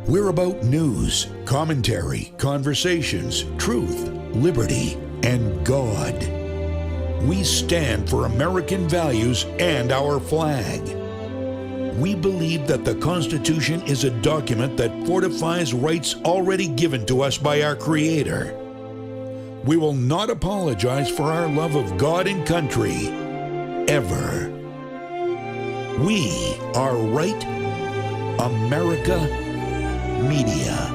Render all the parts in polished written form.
We're about news, commentary, conversations, truth, liberty, and God. We stand for American values and our flag. We believe that the Constitution is a document that fortifies rights already given to us by our Creator. We will not apologize for our love of God and country, ever. We are Right America Media.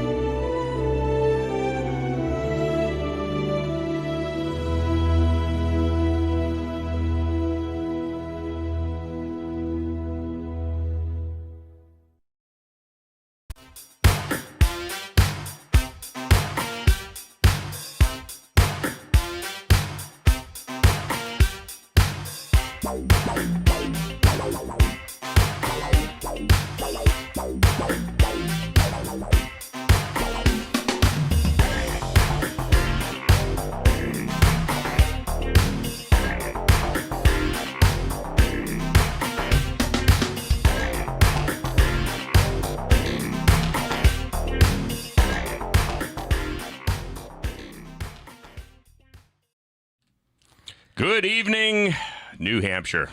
Good evening, New Hampshire.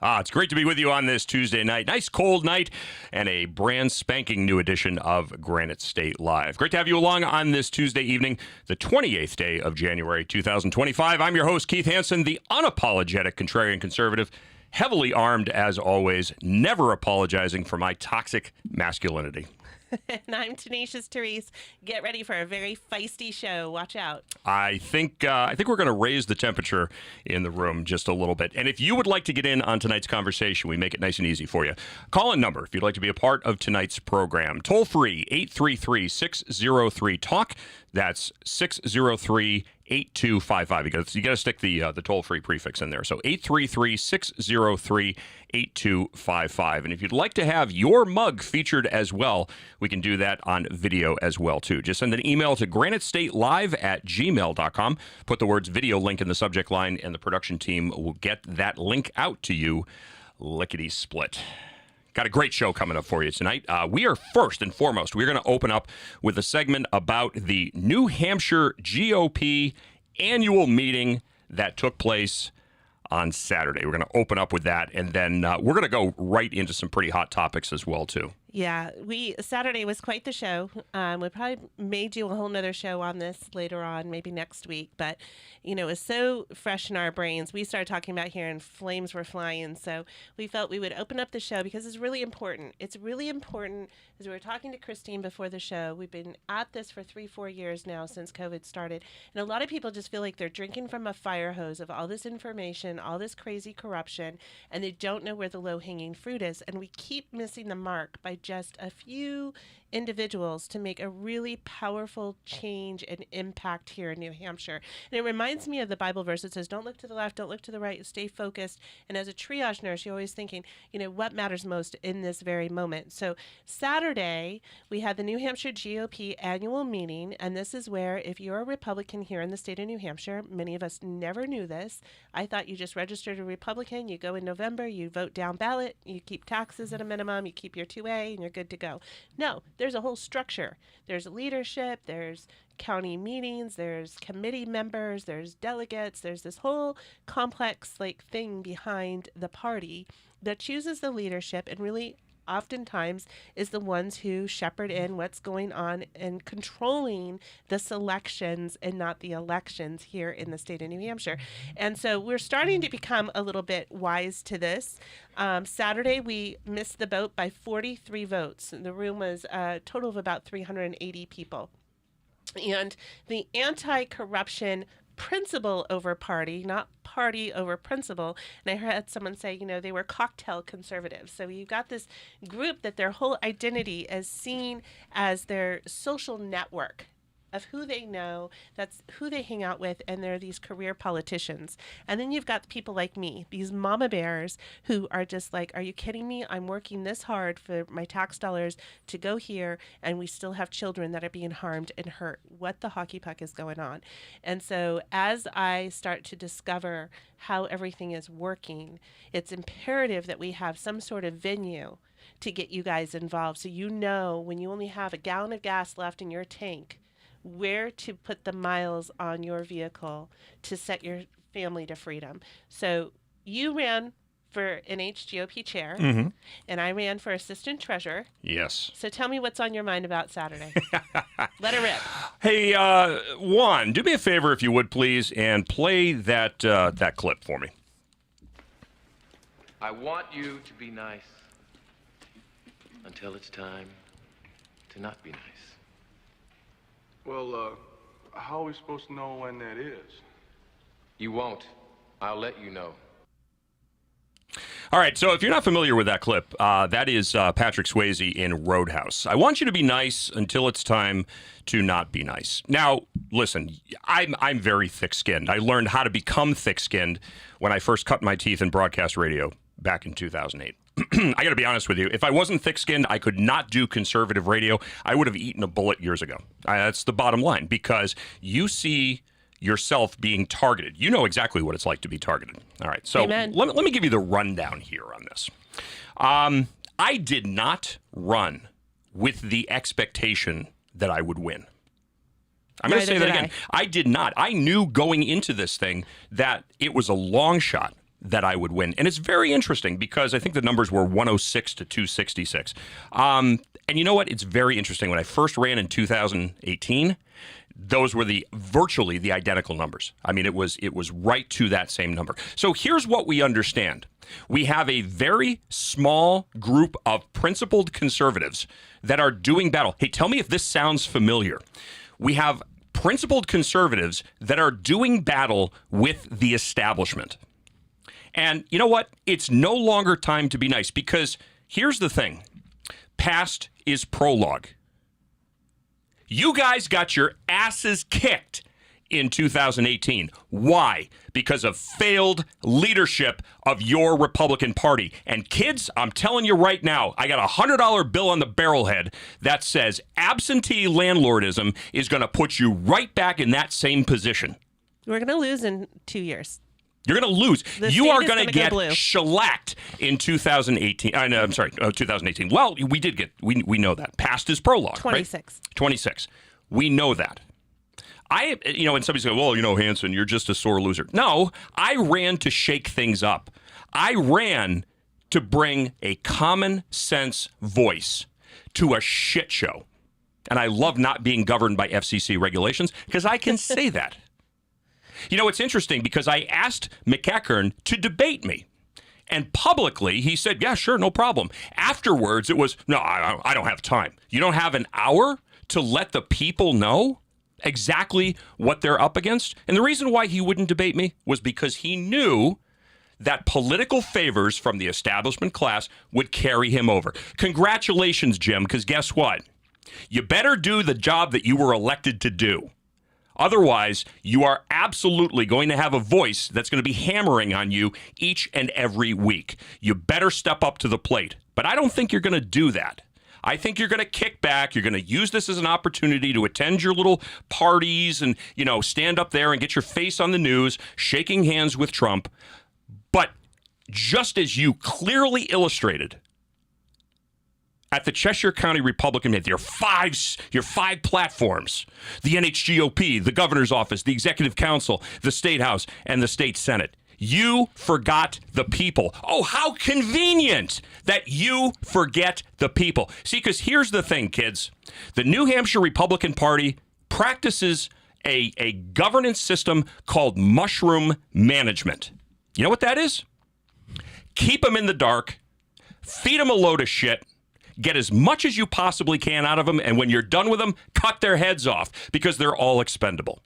It's great to be with you on this Tuesday night. Nice cold night and a brand spanking new edition of Granite State Live. Great to have you along on this Tuesday evening, the 28th day of January 2025. I'm your host, Keith Hansen, the unapologetic contrarian conservative, heavily armed as always, never apologizing for my toxic masculinity. And I'm Tenacious Therese. Get ready for a very feisty show. Watch out. I think we're going to raise the temperature in the room just a little bit. And if you would like to get in on tonight's conversation, we make it nice and easy for you. Call-in number if you'd like to be a part of tonight's program. Toll free 833-603-TALK. That's 603-8255. You got to stick the toll-free prefix in there. So 833-603-8255. And if you'd like to have your mug featured as well, we can do that on video as well, too. Just send an email to granitestatelive@gmail.com. Put the words video link in the subject line, and the production team will get that link out to you lickety-split. Got a great show coming up for you tonight. We are first and foremost, we're going to open up with a segment about the New Hampshire GOP annual meeting that took place on Saturday. We're going to open up with that, and then we're going to go right into some pretty hot topics as well, too. Yeah, Saturday was quite the show. We probably may do a whole nother show on this later on, maybe next week. But, it was so fresh in our brains. We started talking about here and flames were flying. So we felt we would open up the show because it's really important. It's really important. As we were talking to Christine before the show, we've been at this for 3-4 years now since COVID started. And a lot of people just feel like they're drinking from a fire hose of all this information, all this crazy corruption, and they don't know where the low-hanging fruit is. And we keep missing the mark by just a few individuals to make a really powerful change and impact here in New Hampshire. And it reminds me of the Bible verse that says, don't look to the left, don't look to the right, stay focused. And as a triage nurse, you're always thinking, what matters most in this very moment. So Saturday, we had the New Hampshire GOP annual meeting. And this is where, if you're a Republican here in the state of New Hampshire, many of us never knew this. I thought you just registered a Republican, you go in November, you vote down ballot, you keep taxes at a minimum, you keep your 2A, and you're good to go. No, there's a whole structure. There's leadership, there's county meetings, there's committee members, there's delegates, there's this whole complex thing behind the party that chooses the leadership and really oftentimes is the ones who shepherd in what's going on and controlling the selections and not the elections here in the state of New Hampshire. And so we're starting to become a little bit wise to this. Saturday, we missed the boat by 43 votes. The room was a total of about 380 people. And the anti-corruption principle over party, not party over principle. And I heard someone say, they were cocktail conservatives. So you've got this group that their whole identity is seen as their social network of who they know, that's who they hang out with, and they're these career politicians. And then you've got people like me, these mama bears who are just like, are you kidding me? I'm working this hard for my tax dollars to go here, and we still have children that are being harmed and hurt. What the hockey puck is going on? And so as I start to discover how everything is working, it's imperative that we have some sort of venue to get you guys involved, so you know when you only have a gallon of gas left in your tank, where to put the miles on your vehicle to set your family to freedom. So you ran for NHGOP chair, and I ran for assistant treasurer. Yes. So tell me what's on your mind about Saturday. Let it rip. Hey, Juan, do me a favor if you would, please, and play that clip for me. I want you to be nice until it's time to not be nice. Well, how are we supposed to know when that is? You won't. I'll let you know. All right, so if you're not familiar with that clip, that is Patrick Swayze in Roadhouse. I want you to be nice until it's time to not be nice. Now, listen, I'm very thick-skinned. I learned how to become thick-skinned when I first cut my teeth in broadcast radio back in 2008. I got to be honest with you. If I wasn't thick-skinned, I could not do conservative radio. I would have eaten a bullet years ago. That's the bottom line, because you see yourself being targeted. You know exactly what it's like to be targeted. All right, so let me give you the rundown here on this. I did not run with the expectation that I would win. I'm going to say that again. I did not. I knew going into this thing that it was a long shot that I would win. And it's very interesting because I think the numbers were 106 to 266. And you know what? It's very interesting. When I first ran in 2018, those were virtually the identical numbers. I mean, it was right to that same number. So here's what we understand. We have a very small group of principled conservatives that are doing battle. Hey, tell me if this sounds familiar. We have principled conservatives that are doing battle with the establishment. And you know what? It's no longer time to be nice, because here's the thing. Past is prologue. You guys got your asses kicked in 2018. Why? Because of failed leadership of your Republican Party. And kids, I'm telling you right now, I got a $100 bill on the barrelhead that says absentee landlordism is going to put you right back in that same position. We're going to lose in 2 years. You're going to lose. You are going to get blue. shellacked in 2018. I'm sorry, 2018. Well, we know that. Past is prologue. 26. Right? 26. We know that. And somebody's going, well, Hanson, you're just a sore loser. No, I ran to shake things up. I ran to bring a common sense voice to a shit show. And I love not being governed by FCC regulations because I can say that. It's interesting because I asked McEachern to debate me. And publicly, he said, yeah, sure, no problem. Afterwards, it was, no, I don't have time. You don't have an hour to let the people know exactly what they're up against? And the reason why he wouldn't debate me was because he knew that political favors from the establishment class would carry him over. Congratulations, Jim, because guess what? You better do the job that you were elected to do. Otherwise, you are absolutely going to have a voice that's going to be hammering on you each and every week. You better step up to the plate. But I don't think you're going to do that. I think you're going to kick back. You're going to use this as an opportunity to attend your little parties and, stand up there and get your face on the news, shaking hands with Trump. But just as you clearly illustrated at the Cheshire County Republican Meeting, your five platforms, the NHGOP, the governor's office, the executive council, the state house, and the state senate. You forgot the people. Oh, how convenient that you forget the people. See, because here's the thing, kids. The New Hampshire Republican Party practices a governance system called mushroom management. You know what that is? Keep them in the dark, feed them a load of shit, get as much as you possibly can out of them, and when you're done with them, cut their heads off because they're all expendable.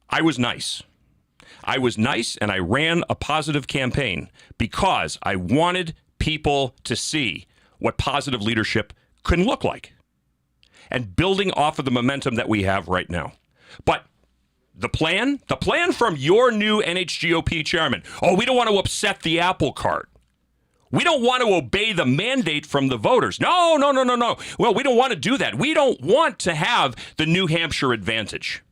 I was nice. And I ran a positive campaign because I wanted people to see what positive leadership can look like. and building off of the momentum that we have right now. But the plan from your new NHGOP chairman, we don't want to upset the apple cart. We don't want to obey the mandate from the voters. No. Well, we don't want to do that. We don't want to have the New Hampshire advantage.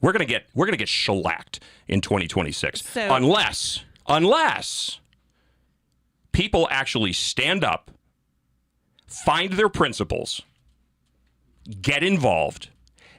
We're gonna get shellacked in 2026 unless people actually stand up, find their principles, get involved,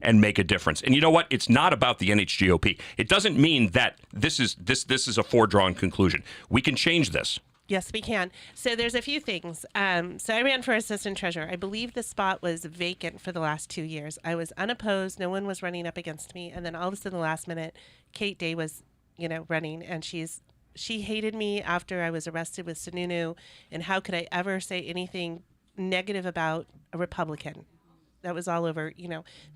and make a difference. And you know what? It's not about the NHGOP. It doesn't mean that this is a foregone conclusion. We can change this. Yes, we can. So there's a few things. So I ran for assistant treasurer. I believe the spot was vacant for the last 2 years. I was unopposed. No one was running up against me. And then all of a sudden, the last minute, Kate Day was, running, and she hated me after I was arrested with Sununu. And how could I ever say anything negative about a Republican? That was all over,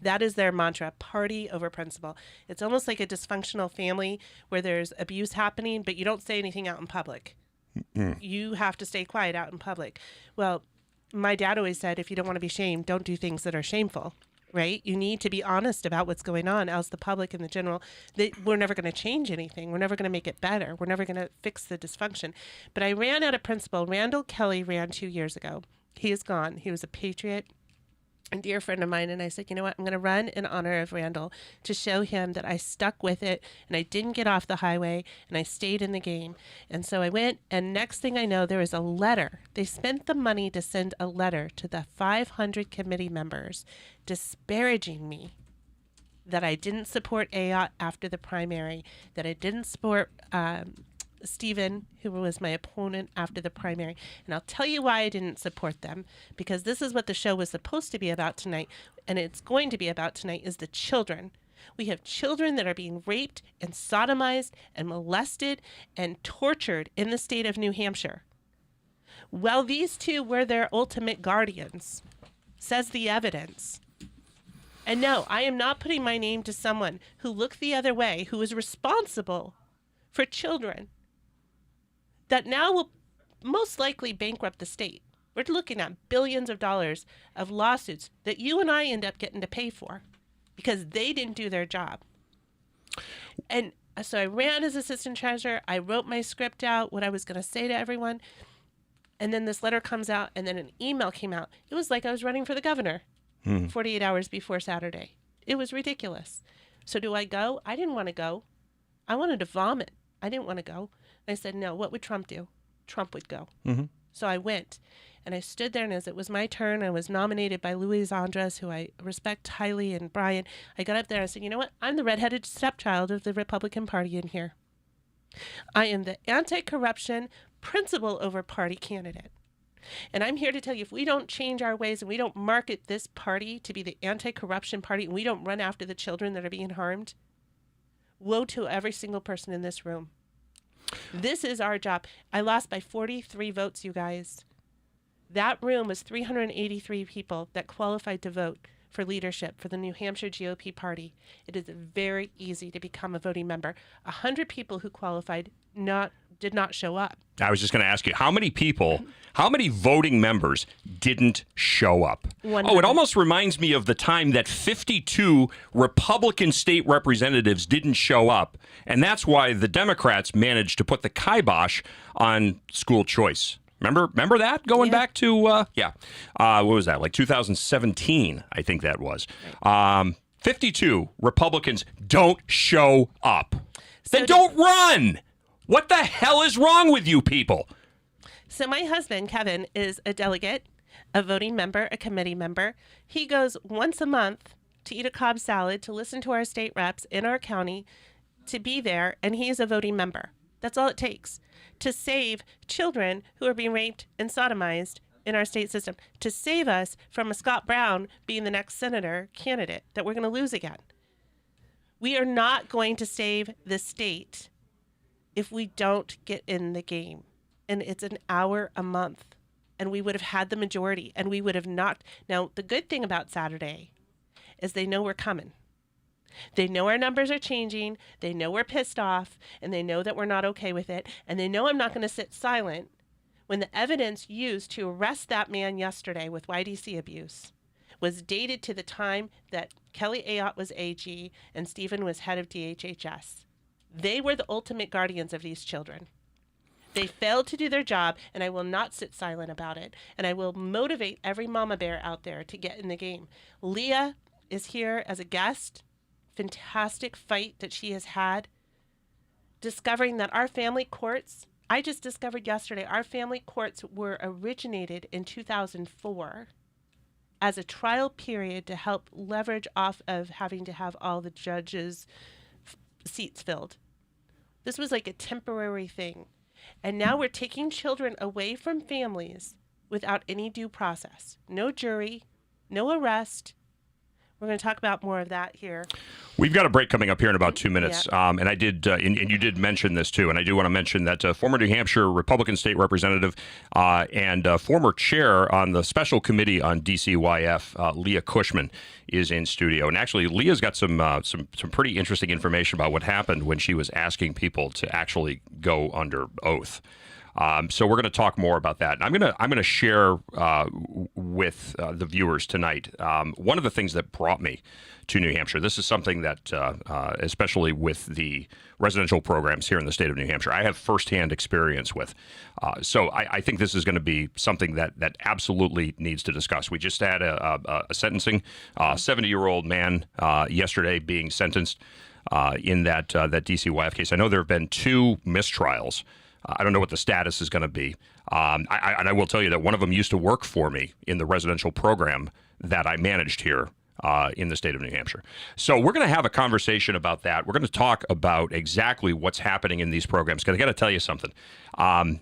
that is their mantra, party over principle. It's almost like a dysfunctional family where there's abuse happening, but you don't say anything out in public. You have to stay quiet out in public. Well, my dad always said, if you don't want to be shamed, don't do things that are shameful, right? You need to be honest about what's going on, else the public and the general, we're never going to change anything. We're never going to make it better. We're never going to fix the dysfunction. But I ran out of principle. Randall Kelly ran 2 years ago. He is gone. He was a patriot, a dear friend of mine, and I said, you know what, I'm going to run in honor of Randall to show him that I stuck with it and I didn't get off the highway and I stayed in the game. And so I went, and next thing I know, there was a letter. They spent the money to send a letter to the 500 committee members disparaging me, that I didn't support AOT after the primary, that I didn't support Stephen, who was my opponent after the primary. And I'll tell you why I didn't support them, because this is what the show was supposed to be about tonight, and it's going to be about tonight, is the children. We have children that are being raped and sodomized and molested and tortured in the state of New Hampshire. Well, these two were their ultimate guardians, says the evidence. And no, I am not putting my name to someone who looked the other way, who is responsible for children that now will most likely bankrupt the state. We're looking at billions of dollars of lawsuits that you and I end up getting to pay for because they didn't do their job. And so I ran as assistant treasurer. I wrote my script out, what I was going to say to everyone. And then this letter comes out, and then an email came out. It was like I was running for the governor 48 hours before Saturday. It was ridiculous. So do I go? I didn't want to go. I wanted to vomit. I didn't want to go. I said, no, what would Trump do? Trump would go. Mm-hmm. So I went, and I stood there, and as it was my turn, I was nominated by Louise Andres, who I respect highly, and Brian. I got up there and I said, you know what? I'm the redheaded stepchild of the Republican Party in here. I am the anti-corruption principle over party candidate. And I'm here to tell you, if we don't change our ways and we don't market this party to be the anti-corruption party, and we don't run after the children that are being harmed, woe to every single person in this room. This is our job. I lost by 43 votes, you guys. That room was 383 people that qualified to vote for leadership for the New Hampshire GOP party. It is very easy to become a voting member. 100 people who qualified did not show up. I was just going to ask you, how many voting members didn't show up? 100. Oh, it almost reminds me of the time that 52 Republican state representatives didn't show up, and that's why the Democrats managed to put the kibosh on school choice. Remember that? Going back to, what was that? Like 2017, I think that was. 52 Republicans don't show up. Then don't run! What the hell is wrong with you people? So my husband, Kevin, is a delegate, a voting member, a committee member. He goes once a month to eat a Cobb salad, to listen to our state reps in our county, to be there, and he's a voting member. That's all it takes to save children who are being raped and sodomized in our state system, to save us from a Scott Brown being the next senator candidate that we're going to lose again. We are not going to save the state if we don't get in the game. And it's an hour a month, and we would have had the majority, and we would have knocked. Now, the good thing about Saturday is they know we're coming. They know our numbers are changing. They know we're pissed off, and they know that we're not okay with it. And they know I'm not going to sit silent when the evidence used to arrest that man yesterday with YDC abuse was dated to the time that Kelly Ayotte was AG and Stephen was head of DHHS. They were the ultimate guardians of these children. They failed to do their job, and I will not sit silent about it. And I will motivate every mama bear out there to get in the game. Leah is here as a guest. Fantastic fight that she has had. Discovering that our family courts, I just discovered yesterday, our family courts were originated in 2004 as a trial period to help leverage off of having to have all the judges' seats filled. This was like a temporary thing. And now we're taking children away from families without any due process. No jury, no arrest. We're going to talk about more of that here. We've got a break coming up here in about 2 minutes. Yeah. And I did, and you did mention this too. And I do want to mention that former New Hampshire Republican state representative and former chair on the special committee on DCYF, Leah Cushman, is in studio. And actually, Leah's got some pretty interesting information about what happened when she was asking people to actually go under oath. So we're going to talk more about that. And I'm going to share with the viewers tonight one of the things that brought me to New Hampshire. This is something that, especially with the residential programs here in the state of New Hampshire, I have firsthand experience with. So I think this is going to be something that absolutely needs to discuss. We just had a sentencing, 70-year-old man yesterday being sentenced in that DCYF case. I know there have been 2 mistrials. I don't know what the status is going to be. And I will tell you that one of them used to work for me in the residential program that I managed here in the state of New Hampshire. So we're going to have a conversation about that. We're going to talk about exactly what's happening in these programs. Because I got to tell you something. And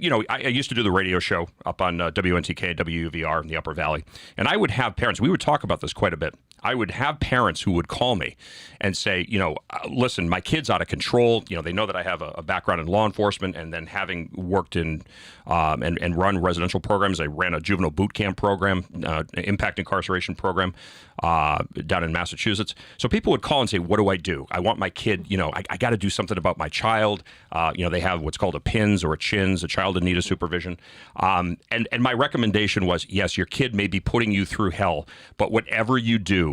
you know, I used to do the radio show up on WNTK, WUVR in the Upper Valley. And I would have parents, we would talk about this quite a bit. I would have parents who would call me and say, you know, listen, my kid's out of control. You know, they know that I have a background in law enforcement, and then having worked in and run residential programs, I ran a juvenile boot camp program, impact incarceration program down in Massachusetts. So people would call and say, what do I do? I want my kid, you know, I got to do something about my child. You know, they have what's called a PINS or a CHINS, a child in need of supervision. And my recommendation was, yes, your kid may be putting you through hell, but whatever you do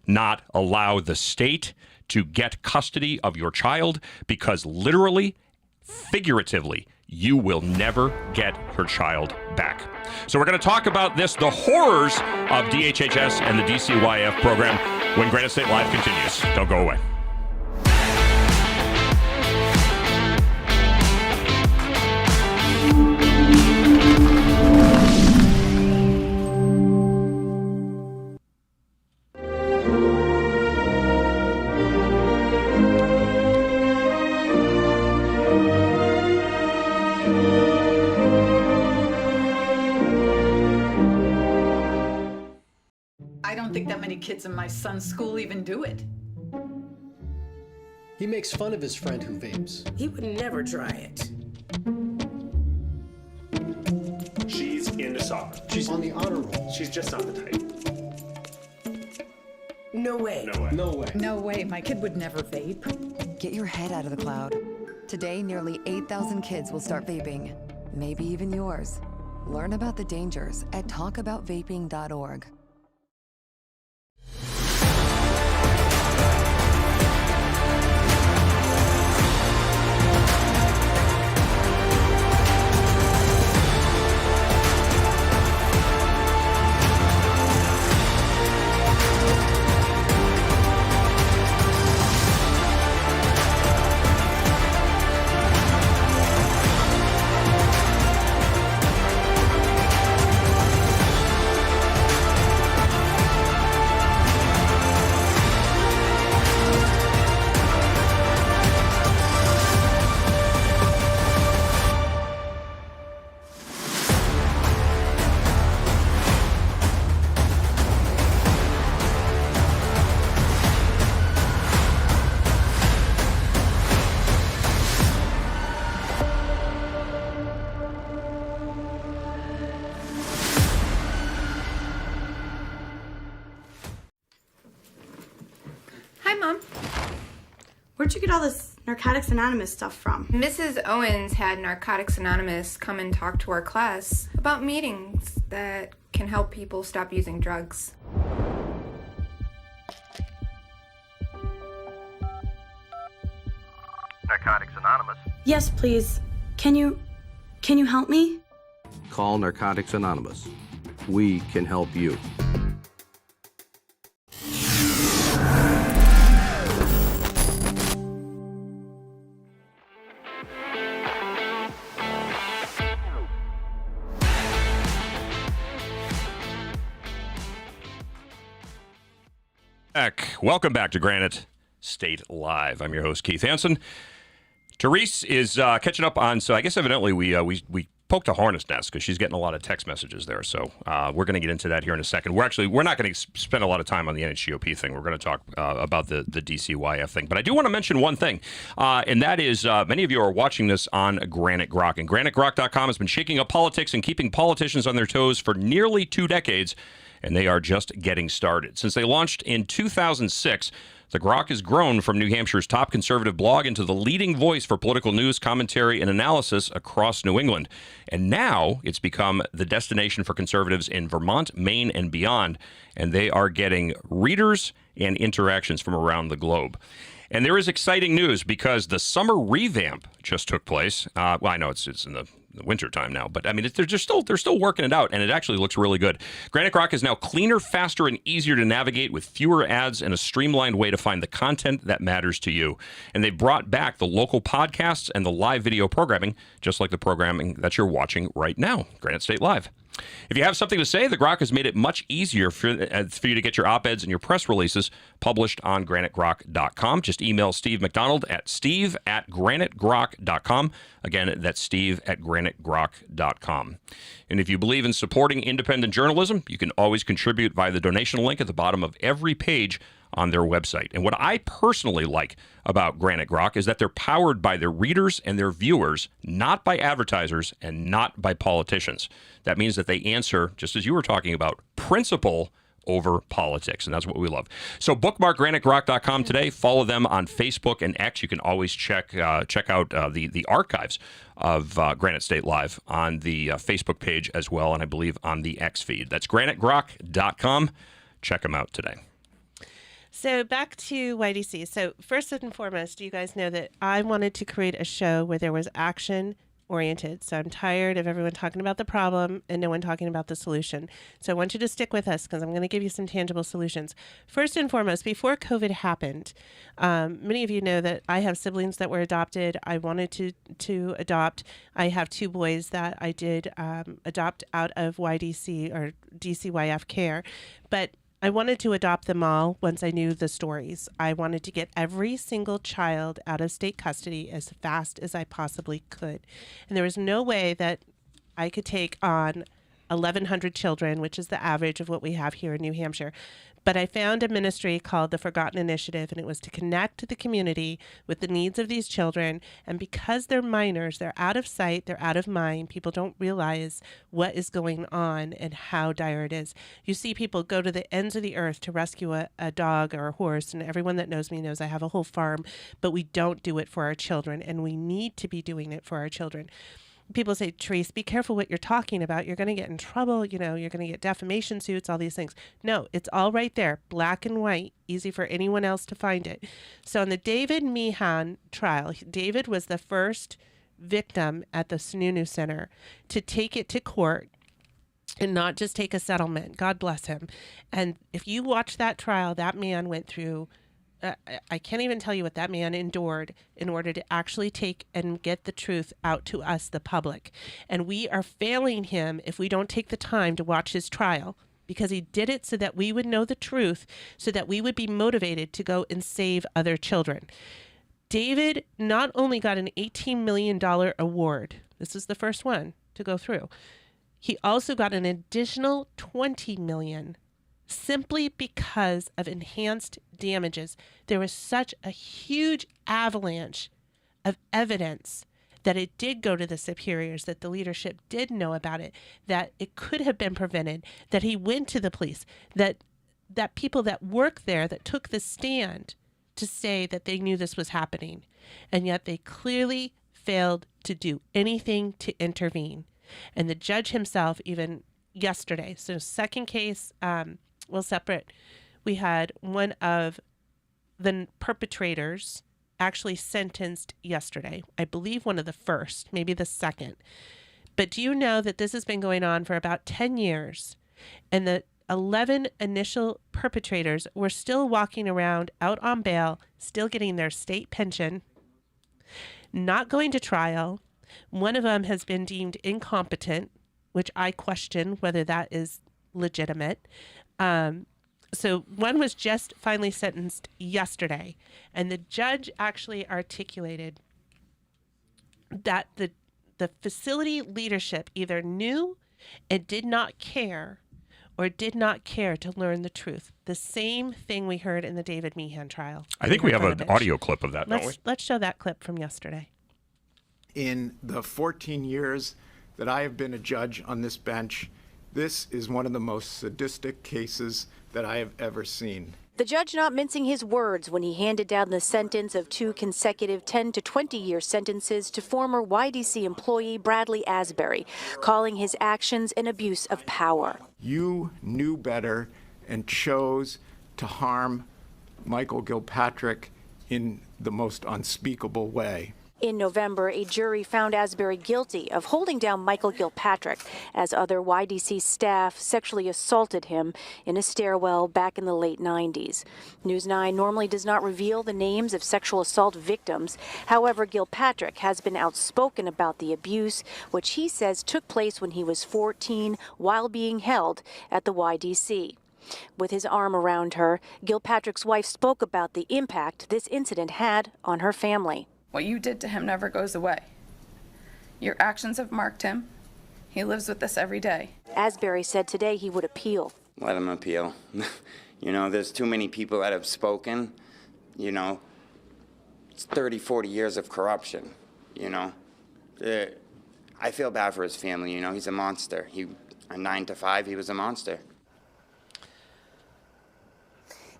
not allow the state to get custody of your child, because literally, figuratively, you will never get her child back. So we're going to talk about this, the horrors of DHHS and the DCYF program, when Granite State Live continues. Don't go away. I don't think that many kids in my son's school even do it. He makes fun of his friend who vapes. He would never try it. She's into soccer. She's on the honor roll. She's just not the type. No way. No way. No way. No way, my kid would never vape. Get your head out of the cloud. Today, nearly 8,000 kids will start vaping. Maybe even yours. Learn about the dangers at talkaboutvaping.org. Hi, Mom. Where'd you get all this Narcotics Anonymous stuff from? Mrs. Owens had Narcotics Anonymous come and talk to our class about meetings that can help people stop using drugs. Narcotics Anonymous? Yes, please. Can you help me? Call Narcotics Anonymous. We can help you. Welcome back to Granite State Live. I'm your host, Keith Hansen. Therese is catching up on, so I guess evidently we poked a hornet's nest because she's getting a lot of text messages there. So we're going to get into that here in a second. We're not going to spend a lot of time on the NHGOP thing. We're going to talk about the DCYF thing. But I do want to mention one thing, and that is many of you are watching this on Granite Grok. And GraniteGrok.com has been shaking up politics and keeping politicians on their toes for nearly 2 decades. And they are just getting started. Since they launched in 2006, the Grok has grown from New Hampshire's top conservative blog into the leading voice for political news, commentary, and analysis across New England. And now it's become the destination for conservatives in Vermont, Maine, and beyond. And they are getting readers and interactions from around the globe. And there is exciting news because the summer revamp just took place. Well, I know it's in the winter time now, but I mean, they're still working it out, and it actually looks really good. Granite Grok is now cleaner, faster, and easier to navigate with fewer ads and a streamlined way to find the content that matters to you. And they've brought back the local podcasts and the live video programming, just like the programming that you're watching right now, Granite State Live. If you have something to say, the Grok has made it much easier for you to get your op-eds and your press releases published on GraniteGrok.com. Just email Steve McDonald at steve@GraniteGrok.com. Again, that's steve@GraniteGrok.com. And if you believe in supporting independent journalism, you can always contribute via the donation link at the bottom of every page on their website. And what I personally like about Granite Grok is that they're powered by their readers and their viewers, not by advertisers and not by politicians. That means that they answer, just as you were talking about, principle over politics, and that's what we love. So bookmark GraniteGrok.com today. Follow them on Facebook and X. You can always check out the archives of Granite State Live on the Facebook page as well, and I believe on the X feed. That's GraniteGrok.com. Check them out today. So back to YDC. So first and foremost, you guys know that I wanted to create a show where there was action oriented. So I'm tired of everyone talking about the problem and no one talking about the solution. So I want you to stick with us because I'm going to give you some tangible solutions. First and foremost, before COVID happened, many of you know that I have siblings that were adopted. I wanted to adopt. I have 2 boys that I did adopt out of YDC or DCYF care, but I wanted to adopt them all once I knew the stories. I wanted to get every single child out of state custody as fast as I possibly could. And there was no way that I could take on 1,100 children, which is the average of what we have here in New Hampshire. But I found a ministry called the Forgotten Initiative, and it was to connect the community with the needs of these children. And because they're minors, they're out of sight, they're out of mind. People don't realize what is going on and how dire it is. You see people go to the ends of the earth to rescue a dog or a horse, and everyone that knows me knows I have a whole farm, but we don't do it for our children, and we need to be doing it for our children. People say, Therese, be careful what you're talking about. You're going to get in trouble. You know, you're going to get defamation suits, all these things. No, it's all right there, black and white, easy for anyone else to find it. So in the David Meehan trial, David was the first victim at the Sununu Center to take it to court and not just take a settlement. God bless him. And if you watch that trial, that man went through I can't even tell you what that man endured in order to actually take and get the truth out to us, the public. And we are failing him if we don't take the time to watch his trial, because he did it so that we would know the truth, so that we would be motivated to go and save other children. David not only got an $18 million award, this is the first one to go through, he also got an additional $20 million simply because of enhanced damages. There was such a huge avalanche of evidence that it did go to the superiors, that the leadership did know about it, that it could have been prevented, that he went to the police, that people that work there that took the stand to say that they knew this was happening, and yet they clearly failed to do anything to intervene. And the judge himself, even yesterday, so second case, separate, we had one of the perpetrators actually sentenced yesterday. I believe one of the first, maybe the second. But do you know that this has been going on for about 10 years, and the 11 initial perpetrators were still walking around out on bail, still getting their state pension, not going to trial. One of them has been deemed incompetent, which I question whether that is legitimate. So one was just finally sentenced yesterday, and the judge actually articulated that the facility leadership either knew and did not care or did not care to learn the truth. The same thing we heard in the David Meehan trial. I think we have an audio clip of that, don't we? Let's show that clip from yesterday. In the 14 years that I have been a judge on this bench, this is one of the most sadistic cases that I have ever seen. The judge not mincing his words when he handed down the sentence of 2 consecutive 10 to 20-year sentences to former YDC employee Bradley Asbury, calling his actions an abuse of power. You knew better and chose to harm Michael Gilpatrick in the most unspeakable way. In November, a jury found Asbury guilty of holding down Michael Gilpatrick as other YDC staff sexually assaulted him in a stairwell back in the late 90s. News 9 normally does not reveal the names of sexual assault victims. However, Gilpatrick has been outspoken about the abuse, which he says took place when he was 14 while being held at the YDC. With his arm around her, Gilpatrick's wife spoke about the impact this incident had on her family. What you did to him never goes away. Your actions have marked him. He lives with us every day. Asbury said today he would appeal. Let him appeal. You know, there's too many people that have spoken. You know, it's 30, 40 years of corruption, you know. I feel bad for his family, you know. He's a monster. A 9 to 5, he was a monster.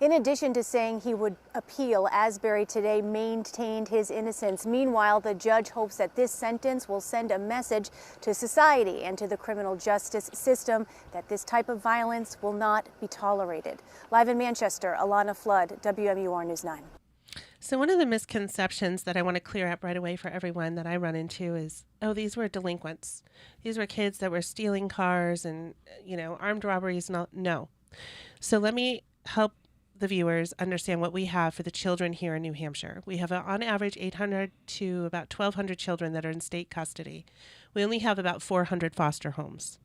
In addition to saying he would appeal, Asbury today maintained his innocence. Meanwhile, the judge hopes that this sentence will send a message to society and to the criminal justice system that this type of violence will not be tolerated. Live in Manchester, Alana Flood, WMUR News 9. So one of the misconceptions that I want to clear up right away for everyone that I run into is, oh, these were delinquents. These were kids that were stealing cars and, armed robberies and all. No. So let me help the viewers understand what we have for the children here in New Hampshire. We have on average 800 to about 1,200 children that are in state custody. We only have about 400 foster homes.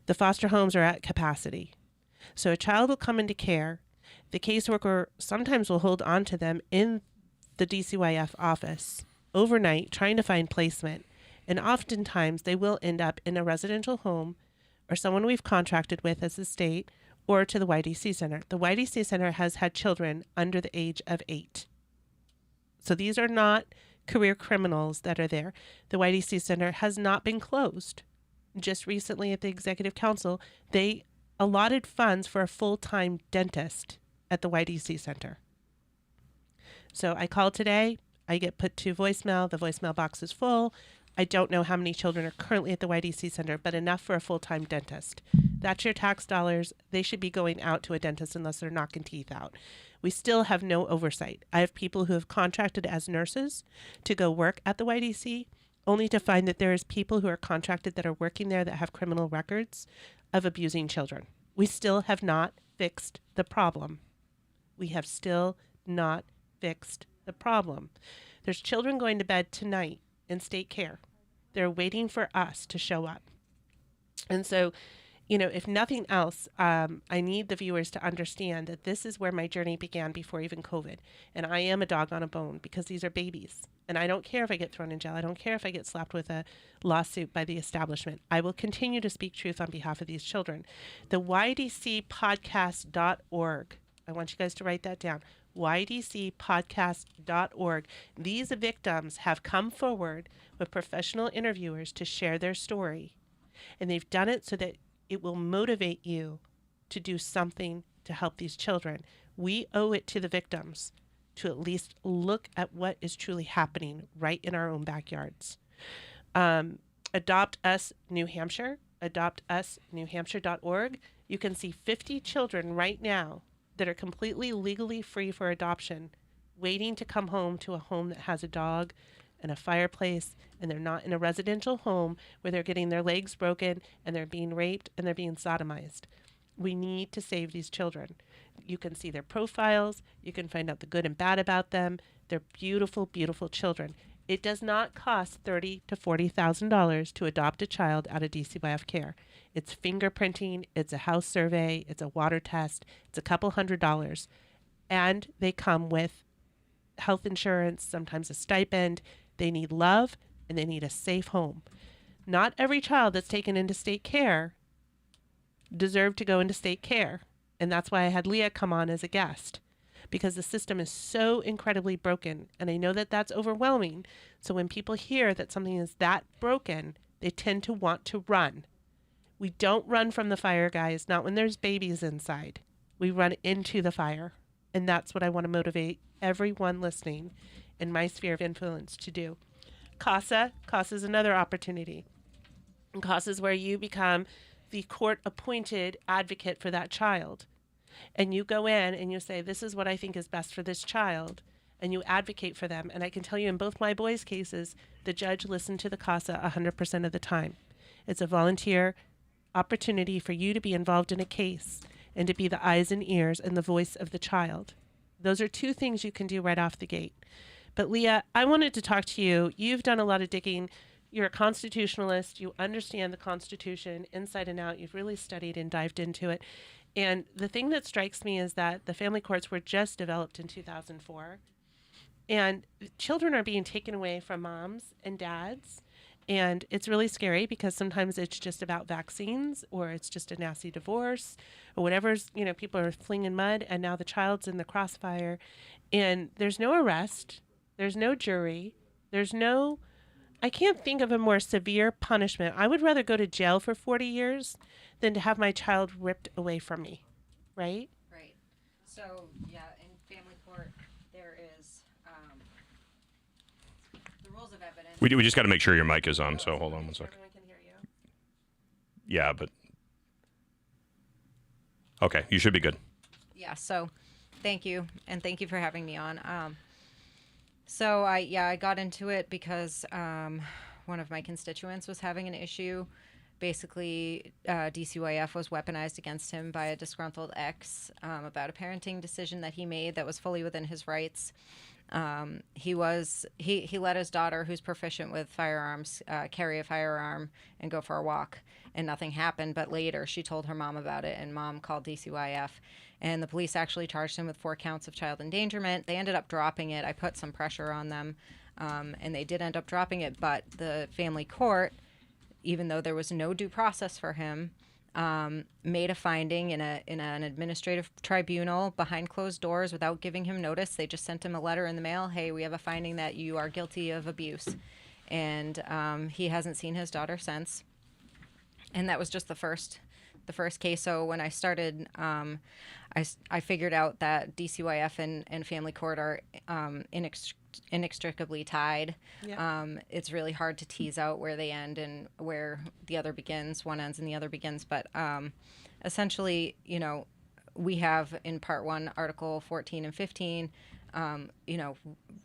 The foster homes are at capacity. So a child will come into care. The caseworker sometimes will hold on to them in the DCYF office overnight trying to find placement. And oftentimes they will end up in a residential home or someone we've contracted with as the state or to the YDC Center. The YDC Center has had children under the age of 8. So these are not career criminals that are there. The YDC Center has not been closed. Just recently at the Executive Council, they allotted funds for a full-time dentist at the YDC Center. So I called today. I get put to voicemail. The voicemail box is full. I don't know how many children are currently at the YDC Center, but enough for a full-time dentist. That's your tax dollars. They should be going out to a dentist unless they're knocking teeth out. We still have no oversight. I have people who have contracted as nurses to go work at the YDC, only to find that there is people who are contracted that are working there that have criminal records of abusing children. We still have not fixed the problem. We have still not fixed the problem. There's children going to bed tonight in state care. They're waiting for us to show up. And so, if nothing else, I need the viewers to understand that this is where my journey began before even COVID. And I am a dog on a bone because these are babies. And I don't care if I get thrown in jail. I don't care if I get slapped with a lawsuit by the establishment. I will continue to speak truth on behalf of these children. The ydcpodcast.org. I want you guys to write that down. ydcpodcast.org. These victims have come forward with professional interviewers to share their story. And they've done it so that it will motivate you to do something to help these children. We owe it to the victims to at least look at what is truly happening right in our own backyards. Adopt Us New Hampshire, adoptusnewhampshire.org. You can see 50 children right now that are completely legally free for adoption, waiting to come home to a home that has a dog and a fireplace, and they're not in a residential home where they're getting their legs broken and they're being raped and they're being sodomized. We need to save these children. You can see their profiles. You can find out the good and bad about them. They're beautiful, beautiful children. It does not cost $30,000 to $40,000 to adopt a child out of DCYF care. It's fingerprinting, it's a house survey, it's a water test, it's a couple $100s. And they come with health insurance, sometimes a stipend. They need love and they need a safe home. Not every child that's taken into state care deserved to go into state care. And that's why I had Leah come on as a guest, because the system is so incredibly broken. And I know that that's overwhelming. So when people hear that something is that broken, they tend to want to run. We don't run from the fire, guys, not when there's babies inside. We run into the fire. And that's what I want to motivate everyone listening in my sphere of influence to do. CASA is another opportunity. And CASA is where you become the court-appointed advocate for that child. And you go in and you say, this is what I think is best for this child. And you advocate for them. And I can tell you in both my boys' cases, the judge listened to the CASA 100% of the time. It's a volunteer opportunity for you to be involved in a case and to be the eyes and ears and the voice of the child. Those are two things you can do right off the gate. But Leah, I wanted to talk to you. You've done a lot of digging. You're a constitutionalist. You understand the Constitution inside and out. You've really studied and dived into it. And the thing that strikes me is that the family courts were just developed in 2004. And children are being taken away from moms and dads. And it's really scary because sometimes it's just about vaccines, or it's just a nasty divorce, or whatever's, people are flinging mud, and now the child's in the crossfire. And there's no arrest. There's no jury. I can't think of a more severe punishment. I would rather go to jail for 40 years than to have my child ripped away from me, right? Right. So, yeah, in family court, there is the rules of evidence. We just got to make sure your mic is on, so hold on one second. Everyone can hear you. Yeah, but... Okay, you should be good. Yeah, so thank you, and thank you for having me on. So I got into it because one of my constituents was having an issue. Basically, DCYF was weaponized against him by a disgruntled ex about a parenting decision that he made that was fully within his rights. He let his daughter, who's proficient with firearms, carry a firearm and go for a walk, and nothing happened. But later, she told her mom about it, and mom called DCYF. And the police actually charged him with 4 counts of child endangerment. They ended up dropping it. I put some pressure on them, and they did end up dropping it. But the family court, even though there was no due process for him, made a finding in an administrative tribunal behind closed doors without giving him notice. They just sent him a letter in the mail. Hey, we have a finding that you are guilty of abuse. And he hasn't seen his daughter since. And that was just the first case. So when I started, I figured out that DCYF and family court are inextricably tied. Yeah. It's really hard to tease out where they end and where the other begins. One ends and the other begins. But essentially, we have in Part 1, Article 14 and 15,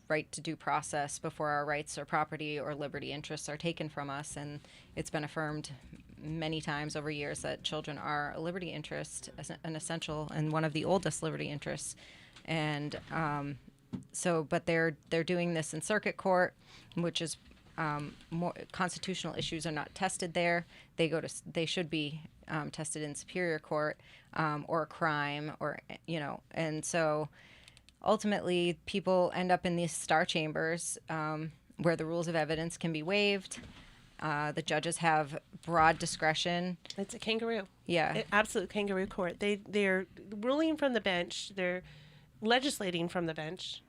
right to due process before our rights or property or liberty interests are taken from us. And it's been affirmed many times over years that children are a liberty interest, an essential and one of the oldest liberty interests. And but they're doing this in circuit court, which is more constitutional issues are not tested there. They should be tested in superior court or crime, or and so ultimately people end up in these star chambers where the rules of evidence can be waived. The judges have broad discretion. It's a kangaroo. Yeah. Absolute kangaroo court. They're ruling from the bench. They're legislating from the bench.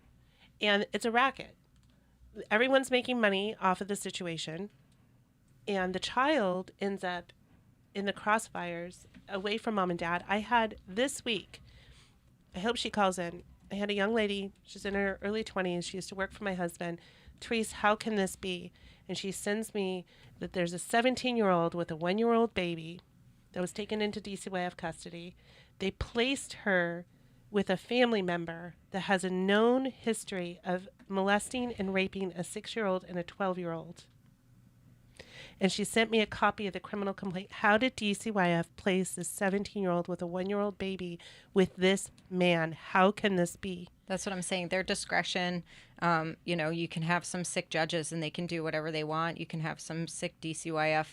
And it's a racket. Everyone's making money off of the situation. And the child ends up in the crossfires away from mom and dad. I had this week, I hope she calls in, I had a young lady, she's in her early 20s. She used to work for my husband. Therese, how can this be? And she sends me that there's a 17-year-old with a 1-year-old baby that was taken into DCYF custody. They placed her with a family member that has a known history of molesting and raping a 6-year-old and a 12-year-old. And she sent me a copy of the criminal complaint. How did DCYF place this 17-year-old with a 1-year-old baby with this man? How can this be? That's what I'm saying. Their discretion, you can have some sick judges and they can do whatever they want. You can have some sick DCYF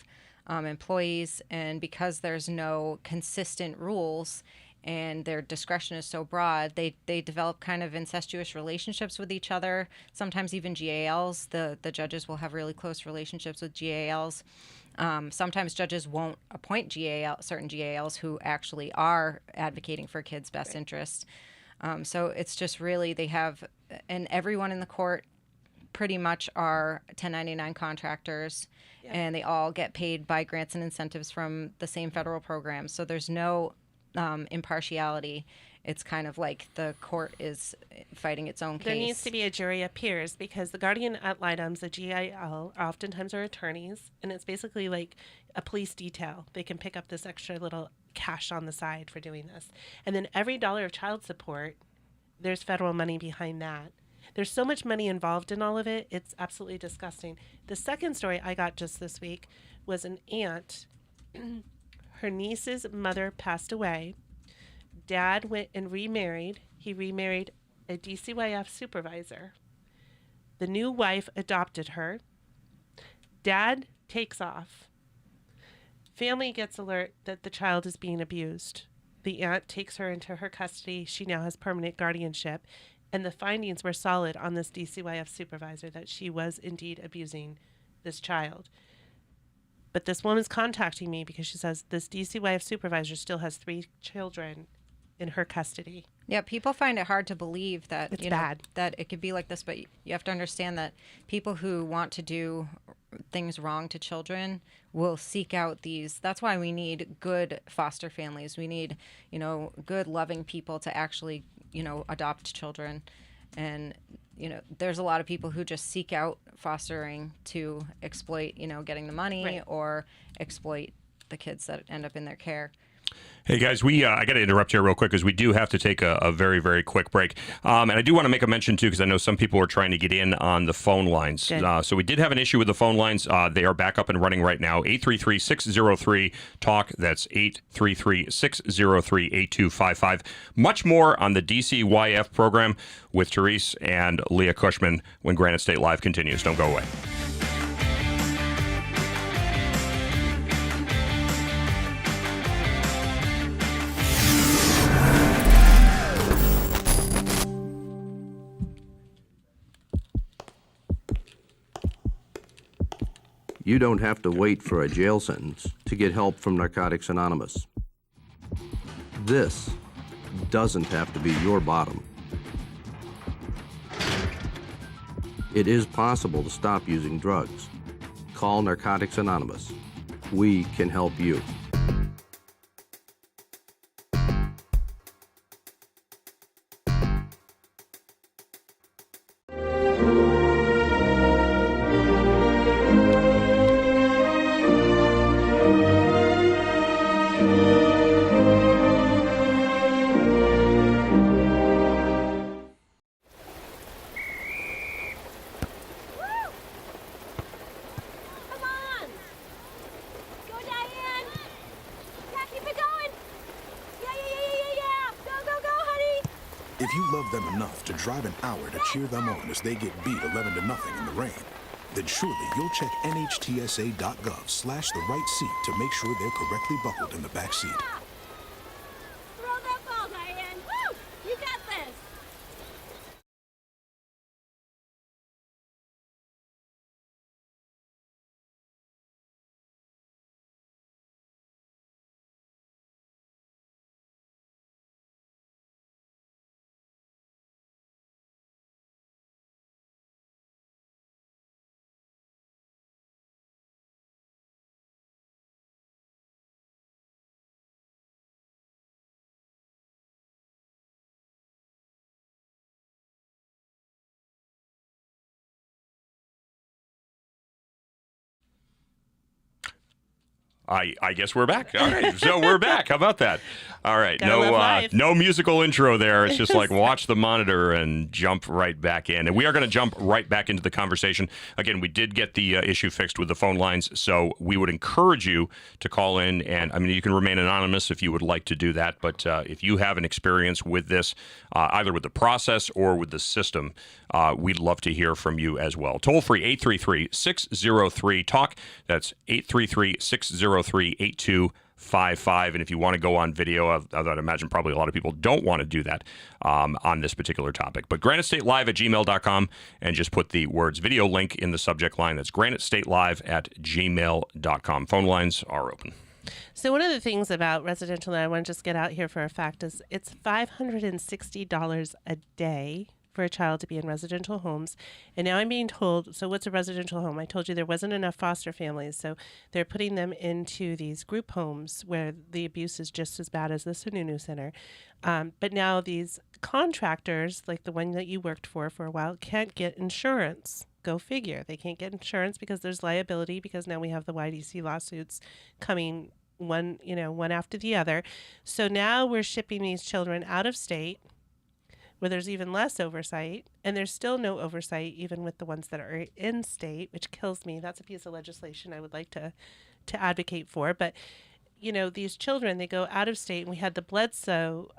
employees, and because there's no consistent rules and their discretion is so broad, they develop kind of incestuous relationships with each other. Sometimes even GALs. The judges will have really close relationships with GALs. Sometimes judges won't appoint certain GALs who actually are advocating for kids' best interests. So it's just really, they have, and everyone in the court pretty much are 1099 contractors, and they all get paid by grants and incentives from the same federal programs. So there's no impartiality. It's kind of like the court is fighting its own case. There needs to be a jury of peers, because the guardian ad litem, the GIL, oftentimes are attorneys, and it's basically like a police detail. They can pick up this extra little cash on the side for doing this. And then every dollar of child support, there's federal money behind that. There's so much money involved in all of it. It's absolutely disgusting. The second story I got just this week was an aunt. Her niece's mother passed away. Dad went and remarried. He remarried a DCYF supervisor. The new wife adopted her. Dad takes off. Family gets alert that the child is being abused. The aunt takes her into her custody. She now has permanent guardianship. And the findings were solid on this DCYF supervisor that she was indeed abusing this child. But this woman's contacting me because she says this DCYF supervisor still has 3 children in her custody. Yeah, people find it hard to believe that It's bad. That it could be like this, but you have to understand that people who want to do things wrong to children will seek out these. That's why we need good foster families. We need, good loving people to actually, adopt children. And there's a lot of people who just seek out fostering to exploit, getting the money, Right, or exploit the kids that end up in their care. Hey guys, I got to interrupt here real quick because we do have to take a very, very quick break. And I do want to make a mention too, because I know some people are trying to get in on the phone lines. So we did have an issue with the phone lines. They are back up and running right now. 833-603-TALK. That's 833-603-8255. Much more on the DCYF program with Therese and Leah Cushman when Granite State Live continues. Don't go away. You don't have to wait for a jail sentence to get help from Narcotics Anonymous. This doesn't have to be your bottom. It is possible to stop using drugs. Call Narcotics Anonymous. We can help you. If you love them enough to drive an hour to cheer them on as they get beat 11-0 in the rain, then surely you'll check nhtsa.gov/the-right seat to make sure they're correctly buckled in the back seat. I guess we're back. All right, so we're back. How about that? All right, no musical intro there. It's just like watch the monitor and jump right back in. And we are going to jump right back into the conversation. Again, we did get the issue fixed with the phone lines, so we would encourage you to call in. And I mean, you can remain anonymous if you would like to do that. But if you have an experience with this, either with the process or with the system, we'd love to hear from you as well. Toll free 833-603-TALK. That's 833-603-8255. And if you want to go on video, I'd imagine probably a lot of people don't want to do that on this particular topic. But granitestatelive@gmail.com, and just put the words video link in the subject line. That's granitestatelive@gmail.com. Phone lines are open. So one of the things about residential that I want to just get out here for a fact is it's $560 a day for a child to be in residential homes. And now I'm being told, so what's a residential home? I told you there wasn't enough foster families, so they're putting them into these group homes where the abuse is just as bad as the Sununu Center. But now these contractors, like the one that you worked for a while, can't get insurance. Go figure. They can't get insurance because there's liability, because now we have the YDC lawsuits coming one after the other. So now we're shipping these children out of state, where there's even less oversight, and there's still no oversight even with the ones that are in state, which kills me. That's a piece of legislation I would like to advocate for. But, these children, they go out of state, and we had the Bledsoe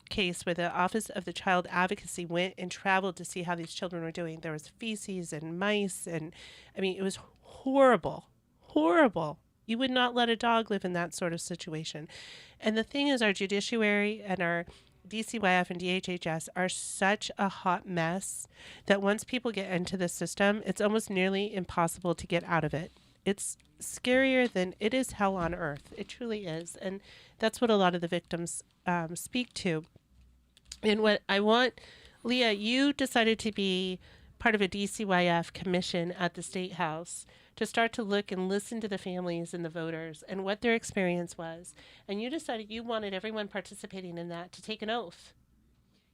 case where the Office of the Child Advocacy went and traveled to see how these children were doing. There was feces and mice, and I mean, it was horrible, horrible. You would not let a dog live in that sort of situation. And the thing is, our judiciary and our DCYF and DHHS are such a hot mess that once people get into the system, it's almost nearly impossible to get out of it. It's scarier than it is hell on earth. It truly is. And that's what a lot of the victims speak to. And what I want, Leah, you decided to be part of a DCYF commission at the State House to start to look and listen to the families and the voters and what their experience was. And you decided you wanted everyone participating in that to take an oath.